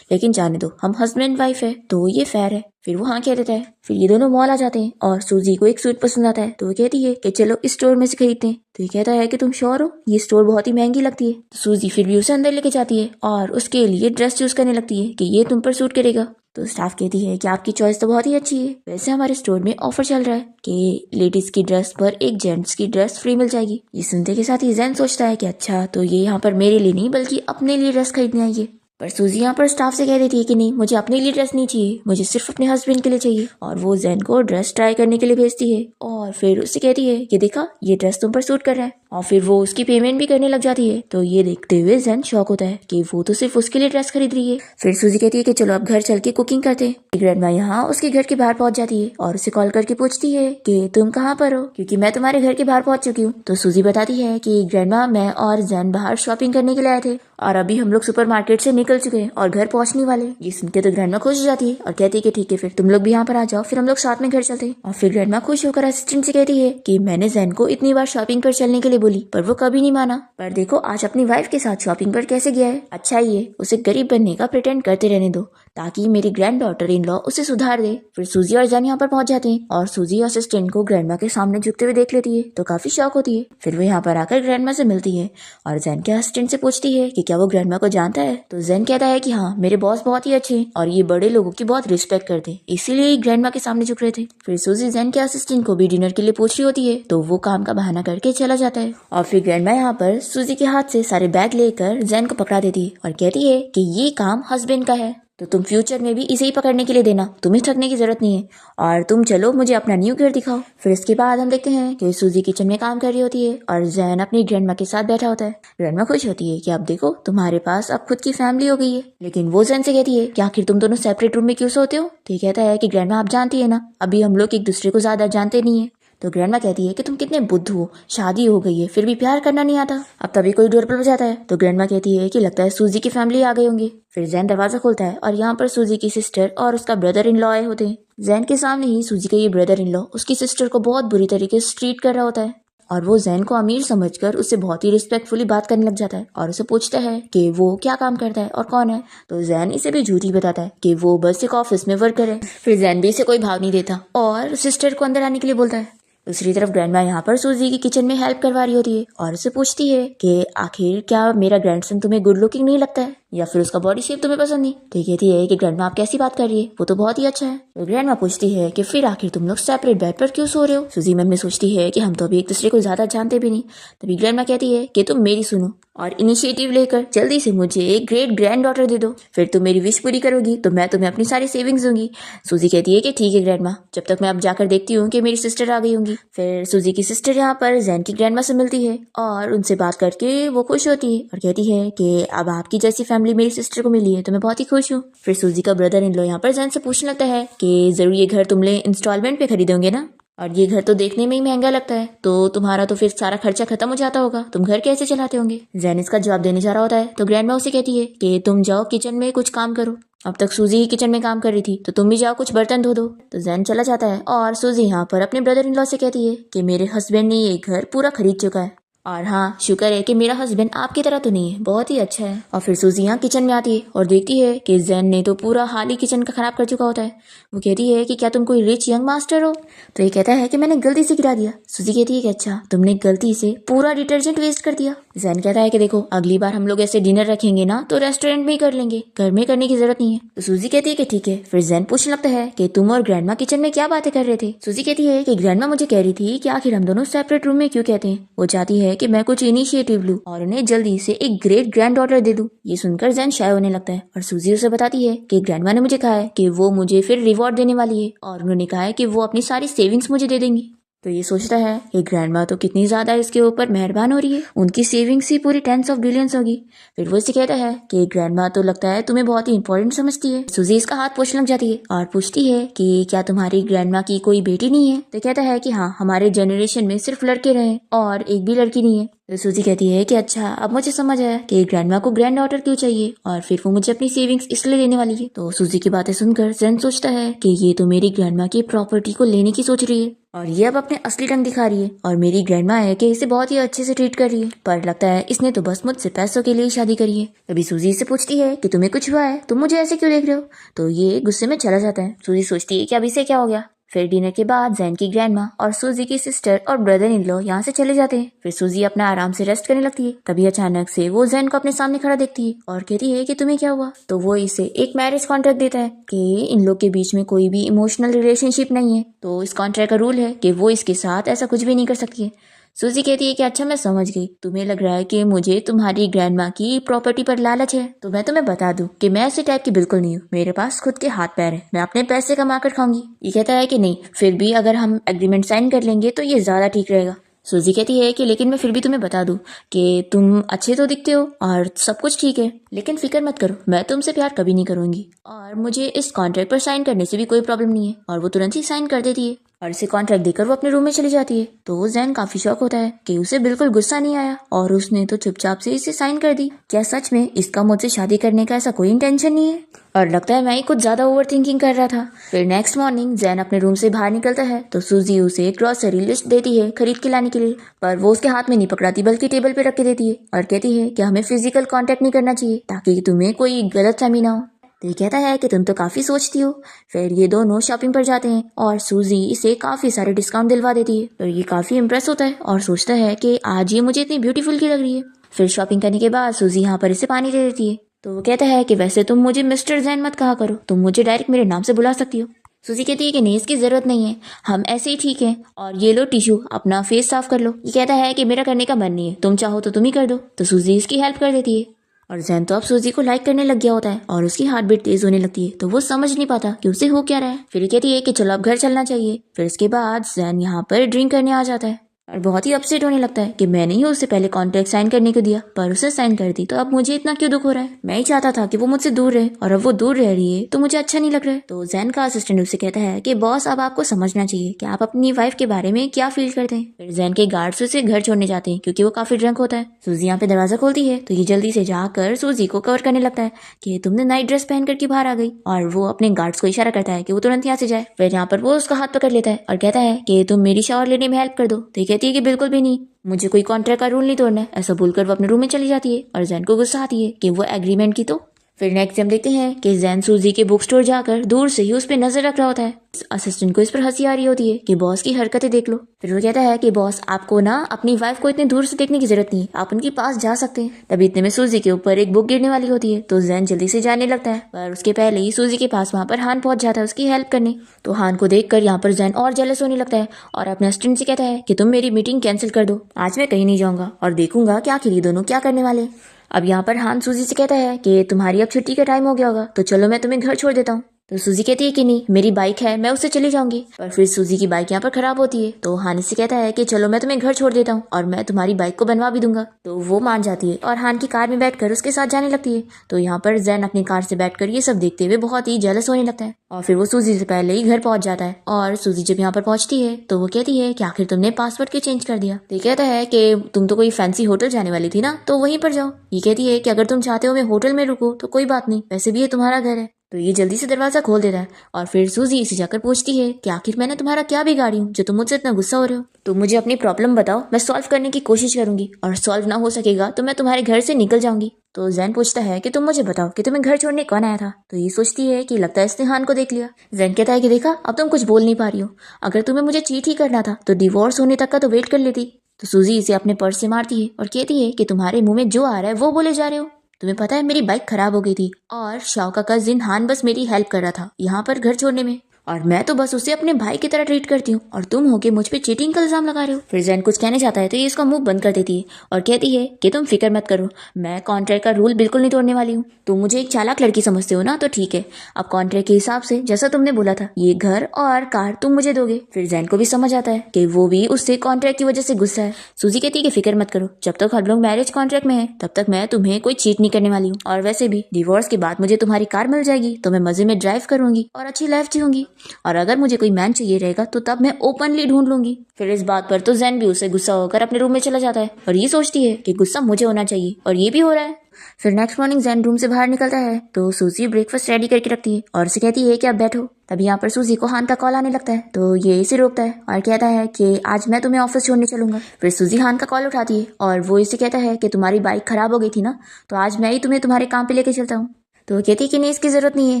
लेकिन जाने दो, हम हस्बैंड वाइफ है तो ये फेयर है। फिर वो हाँ कह देता है। फिर ये दोनों मॉल आ जाते हैं और सूजी को एक सूट पसंद आता है तो वो कहती है कि चलो इस स्टोर में से खरीदते हैं। तो ये कहता है कि तुम श्योर हो, ये स्टोर बहुत ही महंगी लगती है। तो सूजी फिर भी उसे अंदर लेके जाती है और उसके लिए ड्रेस चूज करने लगती है कि ये तुम पर सूट करेगा। तो स्टाफ कहती है कि आपकी चॉइस तो बहुत ही अच्छी है, वैसे हमारे स्टोर में ऑफर चल रहा है कि लेडीज की ड्रेस पर एक जेंट्स की ड्रेस फ्री मिल जाएगी। ये सुनते के साथ ही जैन सोचता है कि अच्छा, तो ये यहाँ पर मेरे लिए नहीं बल्कि अपने लिए ड्रेस खरीदने आई है। पर सूजी यहाँ पर स्टाफ से कह देती है कि नहीं, मुझे अपने लिए ड्रेस नहीं चाहिए, मुझे सिर्फ अपने हस्बैंड के लिए चाहिए। और वो जैन को ड्रेस ट्राई करने के लिए भेजती है और फिर उससे कहती है कि देखा, ये ड्रेस तुम पर सूट कर रहा है। और फिर वो उसकी पेमेंट भी करने लग जाती है। तो ये देखते हुए जैन शॉक होता है कि वो तो सिर्फ उसके लिए ड्रेस खरीद रही है। फिर सूजी कहती है कि चलो अब घर चल के कुकिंग करते हैं। ग्रैंडमा यहाँ उसके घर के बाहर पहुंच जाती है और उसे कॉल करके पूछती है कि तुम कहाँ पर हो, क्योंकि मैं तुम्हारे घर के बाहर पहुंच चुकी हूँ। तो सूजी बताती है कि ग्रैंडमा, मैं और जैन बाहर शॉपिंग करने के लिए आए थे और अभी हम लोग सुपरमार्केट से निकल चुके हैं और घर पहुंचने वाले। ये सुनकर तो ग्रैंडमा खुश हो जाती है और कहती है कि ठीक है, फिर तुम लोग भी यहाँ पर आ जाओ, फिर हम लोग साथ में घर चलते हैं। और फिर ग्रैंडमा खुश होकर असिस्टेंट से कहती है कि मैंने जैन को इतनी बार शॉपिंग पर चलने के लिए बोली पर वो कभी नहीं माना, पर देखो आज अपनी वाइफ के साथ शॉपिंग पर कैसे गया है। अच्छा ही है, उसे गरीब बनने का प्रिटेंड करते रहने दो ताकि मेरी ग्रैंड डॉटर इन लॉ उसे सुधार दे। फिर सूजी और जैन यहाँ पर पहुंच जाते हैं और सूजी असिस्टेंट को ग्रैंडमा के सामने झुकते हुए देख लेती है तो काफी शॉक होती है। फिर वो यहाँ पर आकर ग्रैंडमा से मिलती है और जैन के असिस्टेंट से पूछती है कि क्या वो ग्रैंडमा को जानता है। तो जैन कहता है कि हाँ, मेरे बॉस बहुत ही अच्छे हैं और ये बड़े लोगों की बहुत रिस्पेक्ट करते हैं, इसीलिए ग्रैंडमा के सामने झुक रहे थे। फिर सूजी जैन के असिस्टेंट को भी डिनर के लिए पूछ रही होती है तो वो काम का बहाना करके चला जाता है। और फिर ग्रैंडमा यहाँ पर सूजी के हाथ से सारे बैग लेकर जैन को पकड़ा देती है और कहती है कि ये काम हस्बैंड का है, तो तुम फ्यूचर में भी इसे ही पकड़ने के लिए देना, तुम्हें थकने की जरूरत नहीं है और तुम चलो मुझे अपना न्यू घर दिखाओ। फिर इसके बाद हम देखते हैं कि सूजी किचन में काम कर रही होती है और जैन अपनी ग्रैंडमा के साथ बैठा होता है। ग्रैंडमा खुश होती है कि अब देखो तुम्हारे पास अब खुद की फैमिली हो गई है, लेकिन वो जैन से कहती है कि आखिर तुम दोनों सेपरेट रूम में क्यों सोते हो। तो ये कहता है कि ग्रैंडमा, आप जानती है ना, अभी हम लोग एक दूसरे को ज्यादा जानते नहीं है। तो ग्रैंडमा कहती है कि तुम कितने बुद्ध हो, शादी हो गई है फिर भी प्यार करना नहीं आता। अब तभी कोई डोरबेल बजाता है तो ग्रैंडमा कहती है कि लगता है सूजी की फैमिली आ गई होंगी। फिर जैन दरवाजा खोलता है और यहाँ पर सूजी की सिस्टर और उसका ब्रदर इन लॉ आए होते हैं। जैन के सामने ही सूजी का ये ब्रदर इन लॉ उसकी सिस्टर को बहुत बुरी तरीके से ट्रीट कर रहा होता है और वो जैन को अमीर समझकर उससे बहुत ही रिस्पेक्टफुली बात करने लग जाता है और उसे पूछता है कि वो क्या काम करता है और कौन है। तो जैन इसे भी झूठी बताता है कि वो बस एक ऑफिस में वर्कर है। फिर जैन भी इसे कोई भाव नहीं देता और सिस्टर को अंदर आने के लिए बोलता है। दूसरी तरफ ग्रैंडमा यहाँ पर सूजी की किचन में हेल्प करवा रही होती है और उसे पूछती है कि आखिर क्या मेरा ग्रैंडसन तुम्हें गुड लुकिंग नहीं लगता है या फिर उसका बॉडी शेप तुम्हें पसंद नहीं। तो कहती है कि ग्रैंडमा, आप कैसी बात कर रही है, वो तो बहुत ही अच्छा है। तो ग्रैंडमा पूछती है कि फिर आखिर तुम लोग सेपरेट बेड पर क्यों सो रहे हो। सूजी मन में सोचती है कि हम तो अभी एक दूसरे को ज्यादा जानते भी नहीं। तभी ग्रैंडमा कहती है कि तुम मेरी सुनो और इनिशिएटिव लेकर जल्दी से मुझे एक ग्रेट ग्रैंड डॉटर दे दो, फिर तुम मेरी विश पूरी करोगी तो मैं तुम्हें अपनी सारी सेविंग्स दूंगी। सूजी कहती है कि ठीक है ग्रैंडमा, जब तक मैं अब जाकर देखती हूँ कि मेरी सिस्टर आ गई होंगी। फिर सूजी की सिस्टर यहाँ पर जैन की ग्रैंडमा से मिलती है और उनसे बात करके वो खुश होती है और कहती है कि अब आपकी जैसी फैमिली मेरी सिस्टर को मिली है तो मैं बहुत ही खुश हूँ। फिर सूजी का ब्रदर इन लो यहाँ पर जैन से पूछने लगता है कि जरूर ये घर तुम ले इंस्टॉलमेंट पे खरीदोगे ना, और ये घर तो देखने में ही महंगा लगता है तो तुम्हारा तो फिर सारा खर्चा खत्म हो जाता होगा, तुम घर कैसे चलाते होंगे। जैन इसका जवाब देने जा रहा होता है तो ग्रैंडमा उसे कहती है कि तुम जाओ किचन में कुछ काम करो, अब तक सूजी ही किचन में काम कर रही थी तो तुम भी जाओ कुछ बर्तन धो दो। तो जैन चला जाता है और सूजी यहाँ पर अपने ब्रदर इन लॉ से कहती है कि मेरे हस्बैंड ने ये घर पूरा खरीद चुका है और हाँ, शुक्र है कि मेरा हस्बैंड आपकी तरह तो नहीं है, बहुत ही अच्छा है। और फिर सूजी यहाँ किचन में आती है और देखती है कि जैन ने तो पूरा हाल ही किचन का खराब कर चुका होता है। वो कहती है कि क्या तुम कोई रिच यंग मास्टर हो। तो ये कहता है कि मैंने गलती से गिरा दिया। सूजी कहती है कि अच्छा, तुमने गलती से पूरा डिटर्जेंट वेस्ट कर दिया। जैन कहता है कि देखो, अगली बार हम लोग ऐसे डिनर रखेंगे ना तो रेस्टोरेंट में ही कर लेंगे, घर में करने की जरूरत नहीं है। तो सूजी कहती है कि ठीक है। फिर जैन पूछने लगता है कि तुम और ग्रैंडमा किचन में क्या बातें कर रहे थे। सूजी कहती है कि ग्रैंडमा मुझे कह रही थी कि आखिर हम दोनों सेपरेट रूम में क्यों कहते हैं, वो चाहती है कि मैं कुछ इनिशिएटिव लूं और उन्हें जल्दी से एक ग्रेट ग्रैंड डॉटर दे दूं। ये सुनकर जैन शाय होने लगता है और सूजी उसे बताती है कि ग्रैंडमा ने मुझे कहा है कि वो मुझे फिर रिवॉर्ड देने वाली है और उन्होंने कहा है कि वो अपनी सारी सेविंग्स मुझे दे देंगी। तो ये सोचता है कि ग्रैंडमा तो कितनी ज्यादा इसके ऊपर मेहरबान हो रही है, उनकी सेविंग्स ही पूरी टेंस ऑफ बिलियंस होगी। फिर वो इसे कहता है कि ग्रैंडमा तो लगता है तुम्हें बहुत ही इंपॉर्टेंट समझती है। सूजी इसका हाथ पोंछने लग जाती है और पूछती है कि क्या तुम्हारी ग्रैंडमा की कोई बेटी नहीं है। तो कहता है कि हाँ, हमारे जनरेशन में सिर्फ लड़के रहे और एक भी लड़की नहीं है। तो सूजी कहती है कि अच्छा, अब मुझे समझ आया कि ग्रैंडमा को ग्रैंड डॉटर क्यों चाहिए और फिर वो मुझे अपनी सेविंग्स इसलिए देने वाली है। तो सूजी की बातें सुनकर जैन सोचता है कि ये तो मेरी ग्रैंडमा की प्रॉपर्टी को लेने की सोच रही है और ये अब अपने असली रंग दिखा रही है और मेरी ग्रैंडमा है कि इसे बहुत ही अच्छे से ट्रीट कर रही है, पर लगता है इसने तो बस मुझसे पैसों के लिए ही शादी करी है। तभी सूजी से पूछती है कि तुम्हें कुछ हुआ है, तुम मुझे ऐसे क्यों देख रहे हो। तो ये गुस्से में चला जाता है। सूजी सोचती है कि अब इसे क्या हो गया। फिर डिनर के बाद जैन की ग्रैंडमा और सूजी की सिस्टर और ब्रदर इन लॉ यहाँ से चले जाते हैं। फिर सूजी अपना आराम से रेस्ट करने लगती है। तभी अचानक से वो जैन को अपने सामने खड़ा देखती है और कहती है कि तुम्हें क्या हुआ। तो वो इसे एक मैरिज कॉन्ट्रैक्ट देता है कि इन लोग के बीच में कोई भी इमोशनल रिलेशनशिप नहीं है। तो इस कॉन्ट्रैक्ट का रूल है कि वो इसके साथ ऐसा कुछ भी नहीं कर सकती है। सूजी कहती है कि अच्छा मैं समझ गई, तुम्हें लग रहा है कि मुझे तुम्हारी ग्रैंडमा की प्रॉपर्टी पर लालच है। तो मैं तुम्हें बता दूं कि मैं ऐसे टाइप की बिल्कुल नहीं हूँ। मेरे पास खुद के हाथ पैर है, मैं अपने पैसे कमा कर खाऊंगी। ये कहता है कि नहीं, फिर भी अगर हम एग्रीमेंट साइन कर लेंगे तो ये ज्यादा ठीक रहेगा। सूजी कहती है कि लेकिन मैं फिर भी तुम्हें बता दूं कि तुम अच्छे तो दिखते हो और सब कुछ ठीक है, लेकिन फिक्र मत करो, मैं तुमसे प्यार कभी नहीं करूंगी और मुझे इस कॉन्ट्रैक्ट पर साइन करने से भी कोई प्रॉब्लम नहीं है। और वो तुरंत ही साइन कर देती है और इसे कॉन्ट्रैक्ट देकर वो अपने रूम में चली जाती है। तो जैन काफी शॉक होता है कि उसे बिल्कुल गुस्सा नहीं आया और उसने तो चुपचाप से इसे साइन कर दी। क्या सच में इसका मुझसे शादी करने का ऐसा कोई इंटेंशन नहीं है? और लगता है मैं ही कुछ ज्यादा ओवर थिंकिंग कर रहा था। फिर नेक्स्ट मॉर्निंग जैन अपने रूम से बाहर निकलता है तो सूजी उसे ग्रोसरी लिस्ट देती है खरीद के लाने के लिए, पर वो उसके हाथ में नहीं पकड़ाती बल्कि टेबल पे रख के देती है और कहती है कि हमें फिजिकल कांटेक्ट नहीं करना चाहिए ताकि तुम्हें कोई गलतफहमी ना हो। तो ये कहता है कि तुम तो काफी सोचती हो। फिर ये दोनों शॉपिंग पर जाते हैं और सूजी इसे काफी सारे डिस्काउंट दिलवा देती है। तो ये काफी इम्प्रेस होता है और सोचता है कि आज ये मुझे इतनी ब्यूटीफुल की लग रही है। फिर शॉपिंग करने के बाद सूजी यहाँ पर इसे पानी दे देती है। तो वो कहता है कि वैसे तुम मुझे मिस्टर जैन मत कहा करो, तुम मुझे डायरेक्ट मेरे नाम से बुला सकती हो। सूजी कहती है कि नहीं, इसकी जरूरत नहीं है, हम ऐसे ही ठीक हैं। और ये लो टिश्यू, अपना फेस साफ कर लो। ये कहता है कि मेरा करने का मन नहीं है, तुम चाहो तो तुम ही कर दो। तो सूजी इसकी हेल्प कर देती है और जैन तो अब सूजी को लाइक करने लग गया होता है और उसकी हार्ट बीट तेज होने लगती है। तो वो समझ नहीं पाता कि उसे हो क्या रहा है। फिर कहती है कि चलो अब घर चलना चाहिए। फिर इसके बाद जैन यहाँ पर ड्रिंक करने आ जाता है और बहुत ही अपसेट होने लगता है कि मैंने ही उससे पहले कॉन्ट्रैक्ट साइन करने को दिया पर उसे साइन कर दी, तो अब मुझे इतना क्यों दुख हो रहा है। मैं ही चाहता था कि वो मुझसे दूर रहे और अब वो दूर रह रही है तो मुझे अच्छा नहीं लग रहा है। तो जैन का असिस्टेंट उससे कहता है कि बॉस अब आपको समझना चाहिए कि आप अपनी वाइफ के बारे में क्या फील करते हैं। फिर जैन के गार्ड्स उसे घर छोड़ने जाते हैं क्योंकि वो काफी ड्रंक होता है। सूजी यहाँ पे दरवाजा खोलती है तो ये जल्दी से जाकर सूजी को कवर करने लगता है कि तुमने नाइट ड्रेस पहन करके बाहर आ गई, और वो अपने गार्ड्स को इशारा करता है कि वो तुरंत यहाँ से जाए। फिर यहाँ पर वो उसका हाथ पकड़ लेता है और कहता है कि तुम मेरी शावर लेने में हेल्प कर दो। तो ये कहती है कि बिल्कुल भी नहीं, मुझे कोई कॉन्ट्रैक्ट का रूल नहीं तोड़ना है। ऐसा बोलकर वो अपने रूम में चली जाती है और जैन को गुस्सा आती है कि वो एग्रीमेंट की। तो फिर नेक्स्ट हम देखते हैं कि जैन सूजी के बुक स्टोर जाकर दूर से ही उस पर नजर रख रहा होता है। असिस्टेंट को इस पर हंसी आ रही होती है कि बॉस की हरकतें देख लो। फिर वो कहता है कि बॉस आपको ना अपनी वाइफ को इतने दूर से देखने की जरूरत नहीं है, आप उनके पास जा सकते हैं। तभी इतने में सूजी के ऊपर एक बुक गिरने वाली होती है तो जैन जल्दी से जाने लगता है, पर उसके पहले ही सूजी के पास वहां पर हान पहुंच जाता है उसकी हेल्प करने। तो हान को देखकर यहाँ पर जैन और जेलस होने लगता है और अपने असिस्टेंट से कहता है कि तुम मेरी मीटिंग कैंसिल कर दो, आज मैं कहीं नहीं जाऊंगा और देखूंगा कि आखिर ये दोनों क्या करने वाले। अब यहाँ पर हान सूजी से कहता है कि तुम्हारी अब छुट्टी का टाइम हो गया होगा तो चलो मैं तुम्हें घर छोड़ देता हूँ। तो सूजी कहती है कि नहीं, मेरी बाइक है, मैं उससे चली जाऊंगी। पर फिर सूजी की बाइक यहाँ पर खराब होती है तो हान से कहता है कि चलो मैं तुम्हें घर छोड़ देता हूँ और मैं तुम्हारी बाइक को बनवा भी दूंगा। तो वो मान जाती है और हान की कार में बैठकर उसके साथ जाने लगती है। तो यहाँ पर जैन अपनी कार से बैठकर ये सब देखते हुए बहुत ही जेलस होने लगता है और फिर वो सूजी से पहले ही घर पहुंच जाता है। और सूजी जब यहाँ पर पहुंचती है तो वो कहती है कि आखिर तुमने पासवर्ड क्यों चेंज कर दिया। तो कहता है कि तुम तो कोई फैंसी होटल जाने वाली थी ना, तो वहीं पर जाओ। ये कहती है कि अगर तुम चाहते हो मैं होटल में रुकूं तो कोई बात नहीं, वैसे भी ये तुम्हारा घर है। तो ये जल्दी से दरवाजा खोल देता है और फिर सूजी इसे जाकर पूछती है कि आखिर मैंने तुम्हारा क्या बिगाड़ी हूँ जो तुम मुझसे इतना गुस्सा हो रहे हो। तो मुझे अपनी प्रॉब्लम बताओ, मैं सॉल्व करने की कोशिश करूंगी और सॉल्व ना हो सकेगा तो मैं तुम्हारे घर से निकल जाऊंगी। तो जैन पूछता है कि तुम मुझे बताओ कि तुम्हें घर छोड़ने कौन आया था। तो ये सोचती है कि लगता है इसने हान को देख लिया। जैन कहता है कि देखा, अब तुम कुछ बोल नहीं पा रही हो, अगर तुम्हें मुझे चीट ही करना था तो डिवोर्स होने तक का तो वेट कर लेती। तो सूजी इसे अपने पर्स से मारती है और कहती है कि तुम्हारे मुंह में जो आ रहा है वो बोले जा रहे हो। तुम्हें पता है मेरी बाइक खराब हो गई थी और शाओ का कजिन हान बस मेरी हेल्प कर रहा था यहाँ पर घर छोड़ने में, और मैं तो बस उसे अपने भाई की तरह ट्रीट करती हूँ और तुम होके मुझ पे चीटिंग का इल्जाम लगा रहे हो। फिर जैन कुछ कहने जाता है तो ये इसका मुंह बंद कर देती है और कहती है कि तुम फिक्र मत करो, मैं कॉन्ट्रैक्ट का रूल बिल्कुल नहीं तोड़ने वाली हूँ। तुम मुझे एक चालाक लड़की समझते हो ना, तो ठीक है, अब कॉन्ट्रैक्ट के हिसाब से जैसा तुमने बोला था ये घर और कार तुम मुझे दोगे। फिर जैन को भी समझ आता है कि वो भी उससे कॉन्ट्रैक्ट की वजह से गुस्सा है। सूजी कहती है कि फिक्र मत करो, जब तक हम लोग मैरिज कॉन्ट्रैक्ट में है तब तक मैं तुम्हें कोई चीट नहीं करने वाली हूँ, और वैसे भी डिवोर्स के बाद मुझे तुम्हारी कार मिल जाएगी तो मैं मजे में ड्राइव करूंगी और अच्छी लाइफ जीऊंगी, और अगर मुझे कोई मैन चाहिए रहेगा तो तब मैं ओपनली ढूंढ लूंगी। फिर इस बात पर तो जैन भी उसे गुस्सा होकर अपने रूम में चला जाता है और ये सोचती है कि गुस्सा मुझे होना चाहिए और ये भी हो रहा है। फिर नेक्स्ट मॉर्निंग जैन रूम से बाहर निकलता है तो सूजी ब्रेकफास्ट रेडी करके रखती है और उसे कहती है कि आप बैठो। तभी यहाँ पर सूजी को हान का कॉल आने लगता है तो ये इसे रोकता है और कहता है कि आज मैं तुम्हें ऑफिस छोड़ने चलूंगा। फिर सूजी हान का कॉल उठाती है और वो इसे कहता है कि तुम्हारी बाइक खराब हो गई थी ना, तो आज मैं ही तुम्हें तुम्हारे काम पे लेके चलता हूँ। तो वो कहती है कि नहीं, इसकी जरूरत नहीं है,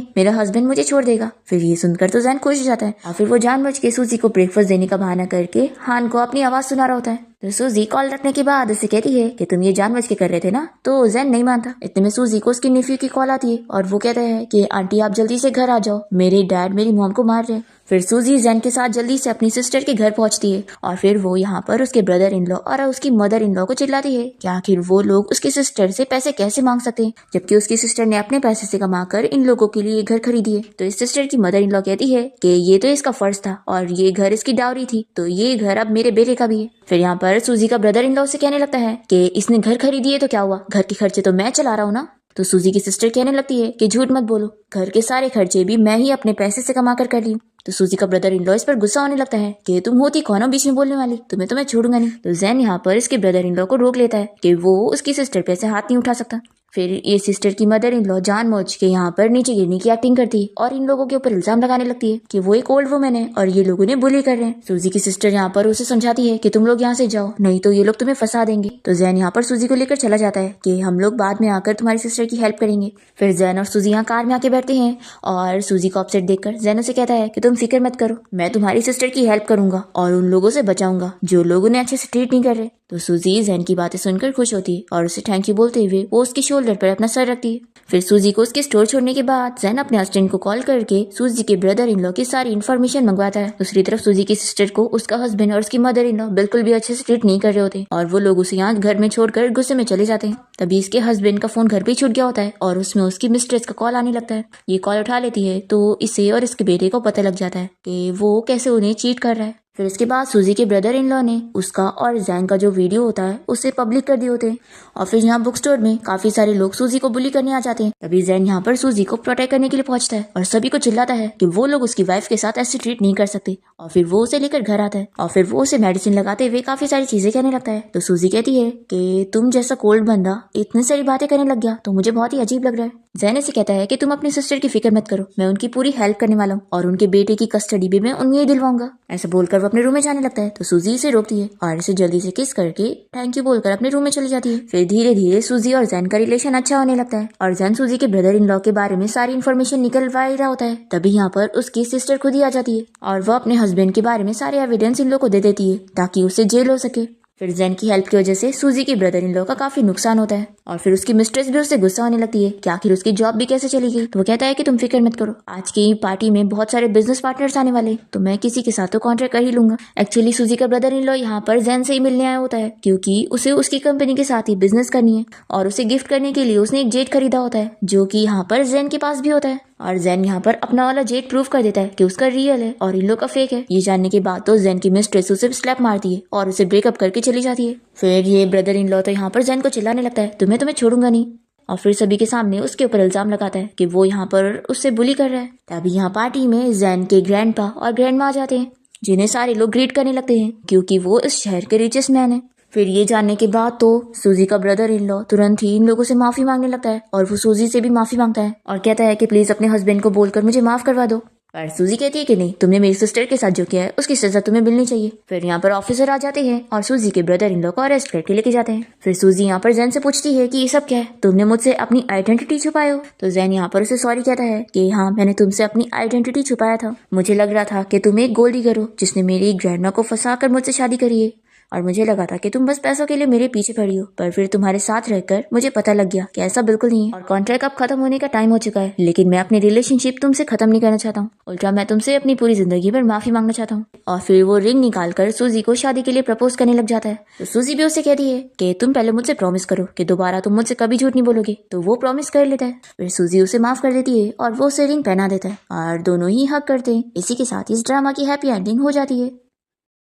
मेरा हस्बैंड मुझे छोड़ देगा। फिर ये सुनकर तो जैन खुश हो जाता है और फिर वो जानबूझ के सूजी को ब्रेकफास्ट देने का बहाना करके हान को अपनी आवाज सुना रहा होता है। तो सूजी कॉल रखने के बाद उसे कहती है कि तुम ये जानबूझ के कर रहे थे ना, तो जैन नहीं मानता। इतने में सूजी को उसकी नेफ्यू की कॉल आती है और वो कहता है कि आंटी आप जल्दी से घर आ जाओ, मेरे डैड मेरी मॉम को मार रहे हैं। फिर सूजी जैन के साथ जल्दी से अपनी सिस्टर के घर पहुंचती है और फिर वो यहाँ पर उसके ब्रदर इन लॉ और उसकी मदर इन लॉ को चिल्लाती है कि आखिर वो लोग उसकी सिस्टर से पैसे कैसे मांग सकते हैं, जबकि उसकी सिस्टर ने अपने पैसे से कमाकर इन लोगों के लिए घर खरीदी है। तो इस सिस्टर की मदर इन लॉ कहती है कि ये तो इसका फर्ज था और ये घर इसकी डाउरी थी, तो ये घर अब मेरे बेटे का भी है। फिर यहाँ पर सूजी का ब्रदर इन लॉ से कहने लगता है कि इसने घर खरीदी है तो क्या हुआ, घर के खर्चे तो मैं चला रहा हूँ ना। तो सूजी की सिस्टर कहने लगती है कि झूठ मत बोलो, घर के सारे खर्चे भी मैं ही अपने पैसे से कमा कर ली हूँ। तो सूजी का ब्रदर इन लॉ इस पर गुस्सा होने लगता है कि तुम होती कौन हो बीच में बोलने वाली, तुम्हें तो मैं छोड़ूंगा नहीं। तो जैन यहाँ पर इसके ब्रदर इन लॉ को रोक लेता है कि वो उसकी सिस्टर पे से हाथ नहीं उठा सकता। फिर ये सिस्टर की मदर इन लॉ जानबूझ के यहाँ पर नीचे गिरने की एक्टिंग करती है और इन लोगों के ऊपर इल्जाम लगाने लगती है कि वो एक ओल्ड वुमन है और ये लोग उन्हें बुली कर रहे हैं। सूजी की सिस्टर यहाँ पर उसे समझाती है कि तुम लोग यहाँ से जाओ, नहीं तो ये लोग तुम्हें फंसा देंगे। तो जैन यहाँ पर सूजी को लेकर चला जाता है कि हम लोग बाद में आकर तुम्हारी सिस्टर की हेल्प करेंगे। फिर जैन और सूजी यहाँ कार में आके बैठते हैं और सूजी को अपसेट देखकर जैन उसे कहता है कि तुम फिक्र मत करो, मैं तुम्हारी सिस्टर की हेल्प करूंगा और उन लोगों से बचाऊंगा जो लोग उन्हें अच्छे से ट्रीट नहीं कर रहे। तो सूजी जैन की बातें सुनकर खुश होती है और उसे थैंक यू बोलते हुए वो उसके शोल्डर पर अपना सर रखती है। फिर सूजी को उसके स्टोर छोड़ने के बाद जैन अपने असिस्टेंट को कॉल करके सूजी के ब्रदर इन लॉ की सारी इन्फॉर्मेशन मंगवाता है। दूसरी तरफ सूजी की सिस्टर को उसका हस्बैंड और उसकी मदर इन लॉ बिल्कुल भी अच्छे से ट्रीट नहीं कर रहे होते और वो लोग उसे यहाँ घर में छोड़कर गुस्से में चले जाते हैं। तभी इसके हस्बैंड का फोन घर पे छूट गया होता है और उसमें उसकी मिस्ट्रेस का कॉल आने लगता है। ये कॉल उठा लेती है तो इसे और इसके बेटे को पता लग जाता है कि वो कैसे उन्हें चीट कर रहा है। फिर इसके बाद सूजी के ब्रदर इन लॉ ने उसका और जैन का जो वीडियो होता है उसे पब्लिक कर दिए होते हैं और फिर यहाँ बुक स्टोर में काफी सारे लोग सूजी को बुली करने आ जाते हैं। तभी जैन यहाँ पर सूजी को प्रोटेक्ट करने के लिए पहुंचता है और सभी को चिल्लाता है कि वो लोग उसकी वाइफ के साथ ऐसे ट्रीट नहीं कर सकते और फिर वो उसे लेकर घर आता है और फिर वो उसे मेडिसिन लगाते हुए काफी सारी चीजें कहने लगता है। तो सूजी कहती है कि तुम जैसा कोल्ड बंदा इतनी सारी बातें करने लग गया तो मुझे बहुत ही अजीब लग रहा है। जैन से कहता है कि तुम अपनी सिस्टर की फिक्र मत करो, मैं उनकी पूरी हेल्प करने वाला हूँ और उनके बेटे की कस्टडी भी मैं उन्हें ही दिलवाऊंगा। ऐसा बोलकर वो अपने रूम में जाने लगता है तो सूजी इसे रोकती है और इसे जल्दी से किस करके थैंक यू बोलकर अपने रूम में चली जाती है। फिर धीरे धीरे सूजी और जैन का रिलेशन अच्छा होने लगता है और जैन सूजी के ब्रदर इन लॉ के बारे में सारी इन्फॉर्मेशन निकलवा ही रहा होता है। तभी यहाँ पर उसकी सिस्टर खुद ही आ जाती है और वो अपने हस्बैंड के बारे में सारे एविडेंस इन लोग को दे देती है ताकि उसे जेल हो सके। फिर जैन की हेल्प की वजह से सूजी के ब्रदर इन लॉ का काफी नुकसान होता है और फिर उसकी मिस्ट्रेस भी उससे गुस्सा होने लगती है कि आखिर उसकी जॉब भी कैसे चली गई। तो वो कहता है कि तुम फिक्र मत करो, आज की पार्टी में बहुत सारे बिजनेस पार्टनर्स आने वाले तो मैं किसी के साथ तो कॉन्ट्रैक्ट कर ही लूंगा। एक्चुअली सूजी का ब्रदर इन लॉ यहाँ पर जैन से ही मिलने आया होता है क्योंकि उसे उसकी कंपनी के साथ ही बिजनेस करनी है और उसे गिफ्ट करने के लिए उसने एक जेट खरीदा होता है जो कि यहाँ पर जैन के पास भी होता है और जैन यहाँ पर अपना वाला जेट प्रूव कर देता है कि उसका रियल है और इन लोग का फेक है। ये जानने के बाद तो जैन की मिस्ट्रेस उसे स्लैप मारती है और उसे ब्रेकअप करके चली जाती है। फिर ये ब्रदर इन लॉ तो यहाँ पर जैन को चिल्लाने लगता है तुम्हें छोड़ूंगा नहीं और फिर सभी के सामने उसके ऊपर इल्जाम लगाता है कि वो यहाँ पर उससे बुली कर रहा है। तभी यहाँ पार्टी में जैन के ग्रैंडपा और ग्रैंडमा आ जाते हैं जिन्हें सारे लोग ग्रीट करने लगते हैं क्योंकि वो इस शहर के रिचेस्ट मैन है। फिर ये जानने के बाद तो सूजी का ब्रदर इन लॉ तुरंत ही इन लोगों से माफी मांगने लगता है और वो सूजी से भी माफी मांगता है और कहता है कि प्लीज अपने हस्बैंड को बोलकर मुझे माफ करवा दो। पर सूजी कहती है कि नहीं, तुमने मेरी सिस्टर के साथ जो किया है उसकी सजा तुम्हें मिलनी चाहिए। फिर यहाँ पर ऑफिसर आ जाते हैं और सूजी के ब्रदर इन लॉ को अरेस्ट करके लेके जाते हैं। फिर सूजी यहाँ पर जैन से पूछती है कि ये सब क्या है, तुमने मुझसे अपनी आइडेंटिटी छुपाए हो। तो जैन यहाँ पर उसे सॉरी कहता है कि हाँ मैंने तुमसे अपनी आइडेंटिटी छुपाया था, मुझे लग रहा था कि तुम एक गोल्ड डिगर हो जिसने मेरी ग्रैंडमा को फंसा कर मुझसे शादी करी है और मुझे लगा था कि तुम बस पैसों के लिए मेरे पीछे पड़ी हो, पर फिर तुम्हारे साथ रहकर मुझे पता लग गया कि ऐसा बिल्कुल नहीं है और कॉन्ट्रैक्ट अब खत्म होने का टाइम हो चुका है। लेकिन मैं अपनी रिलेशनशिप तुमसे खत्म नहीं करना चाहता हूँ, उल्टा मैं तुमसे अपनी पूरी जिंदगी पर माफी मांगना चाहता हूँ। और फिर वो रिंग निकाल कर सूजी को शादी के लिए प्रपोज करने लग जाता है। तो सूजी भी उसे कहती है कि तुम पहले मुझसे प्रॉमिस करो कि दोबारा तुम मुझसे कभी झूठ नहीं बोलोगे। तो वो प्रॉमिस कर लेता है। फिर सूजी उसे माफ कर देती है और वो उसे रिंग पहना देता है और दोनों ही हक करते हैं। इसी के साथ इस ड्रामा की हैप्पी एंडिंग हो जाती है।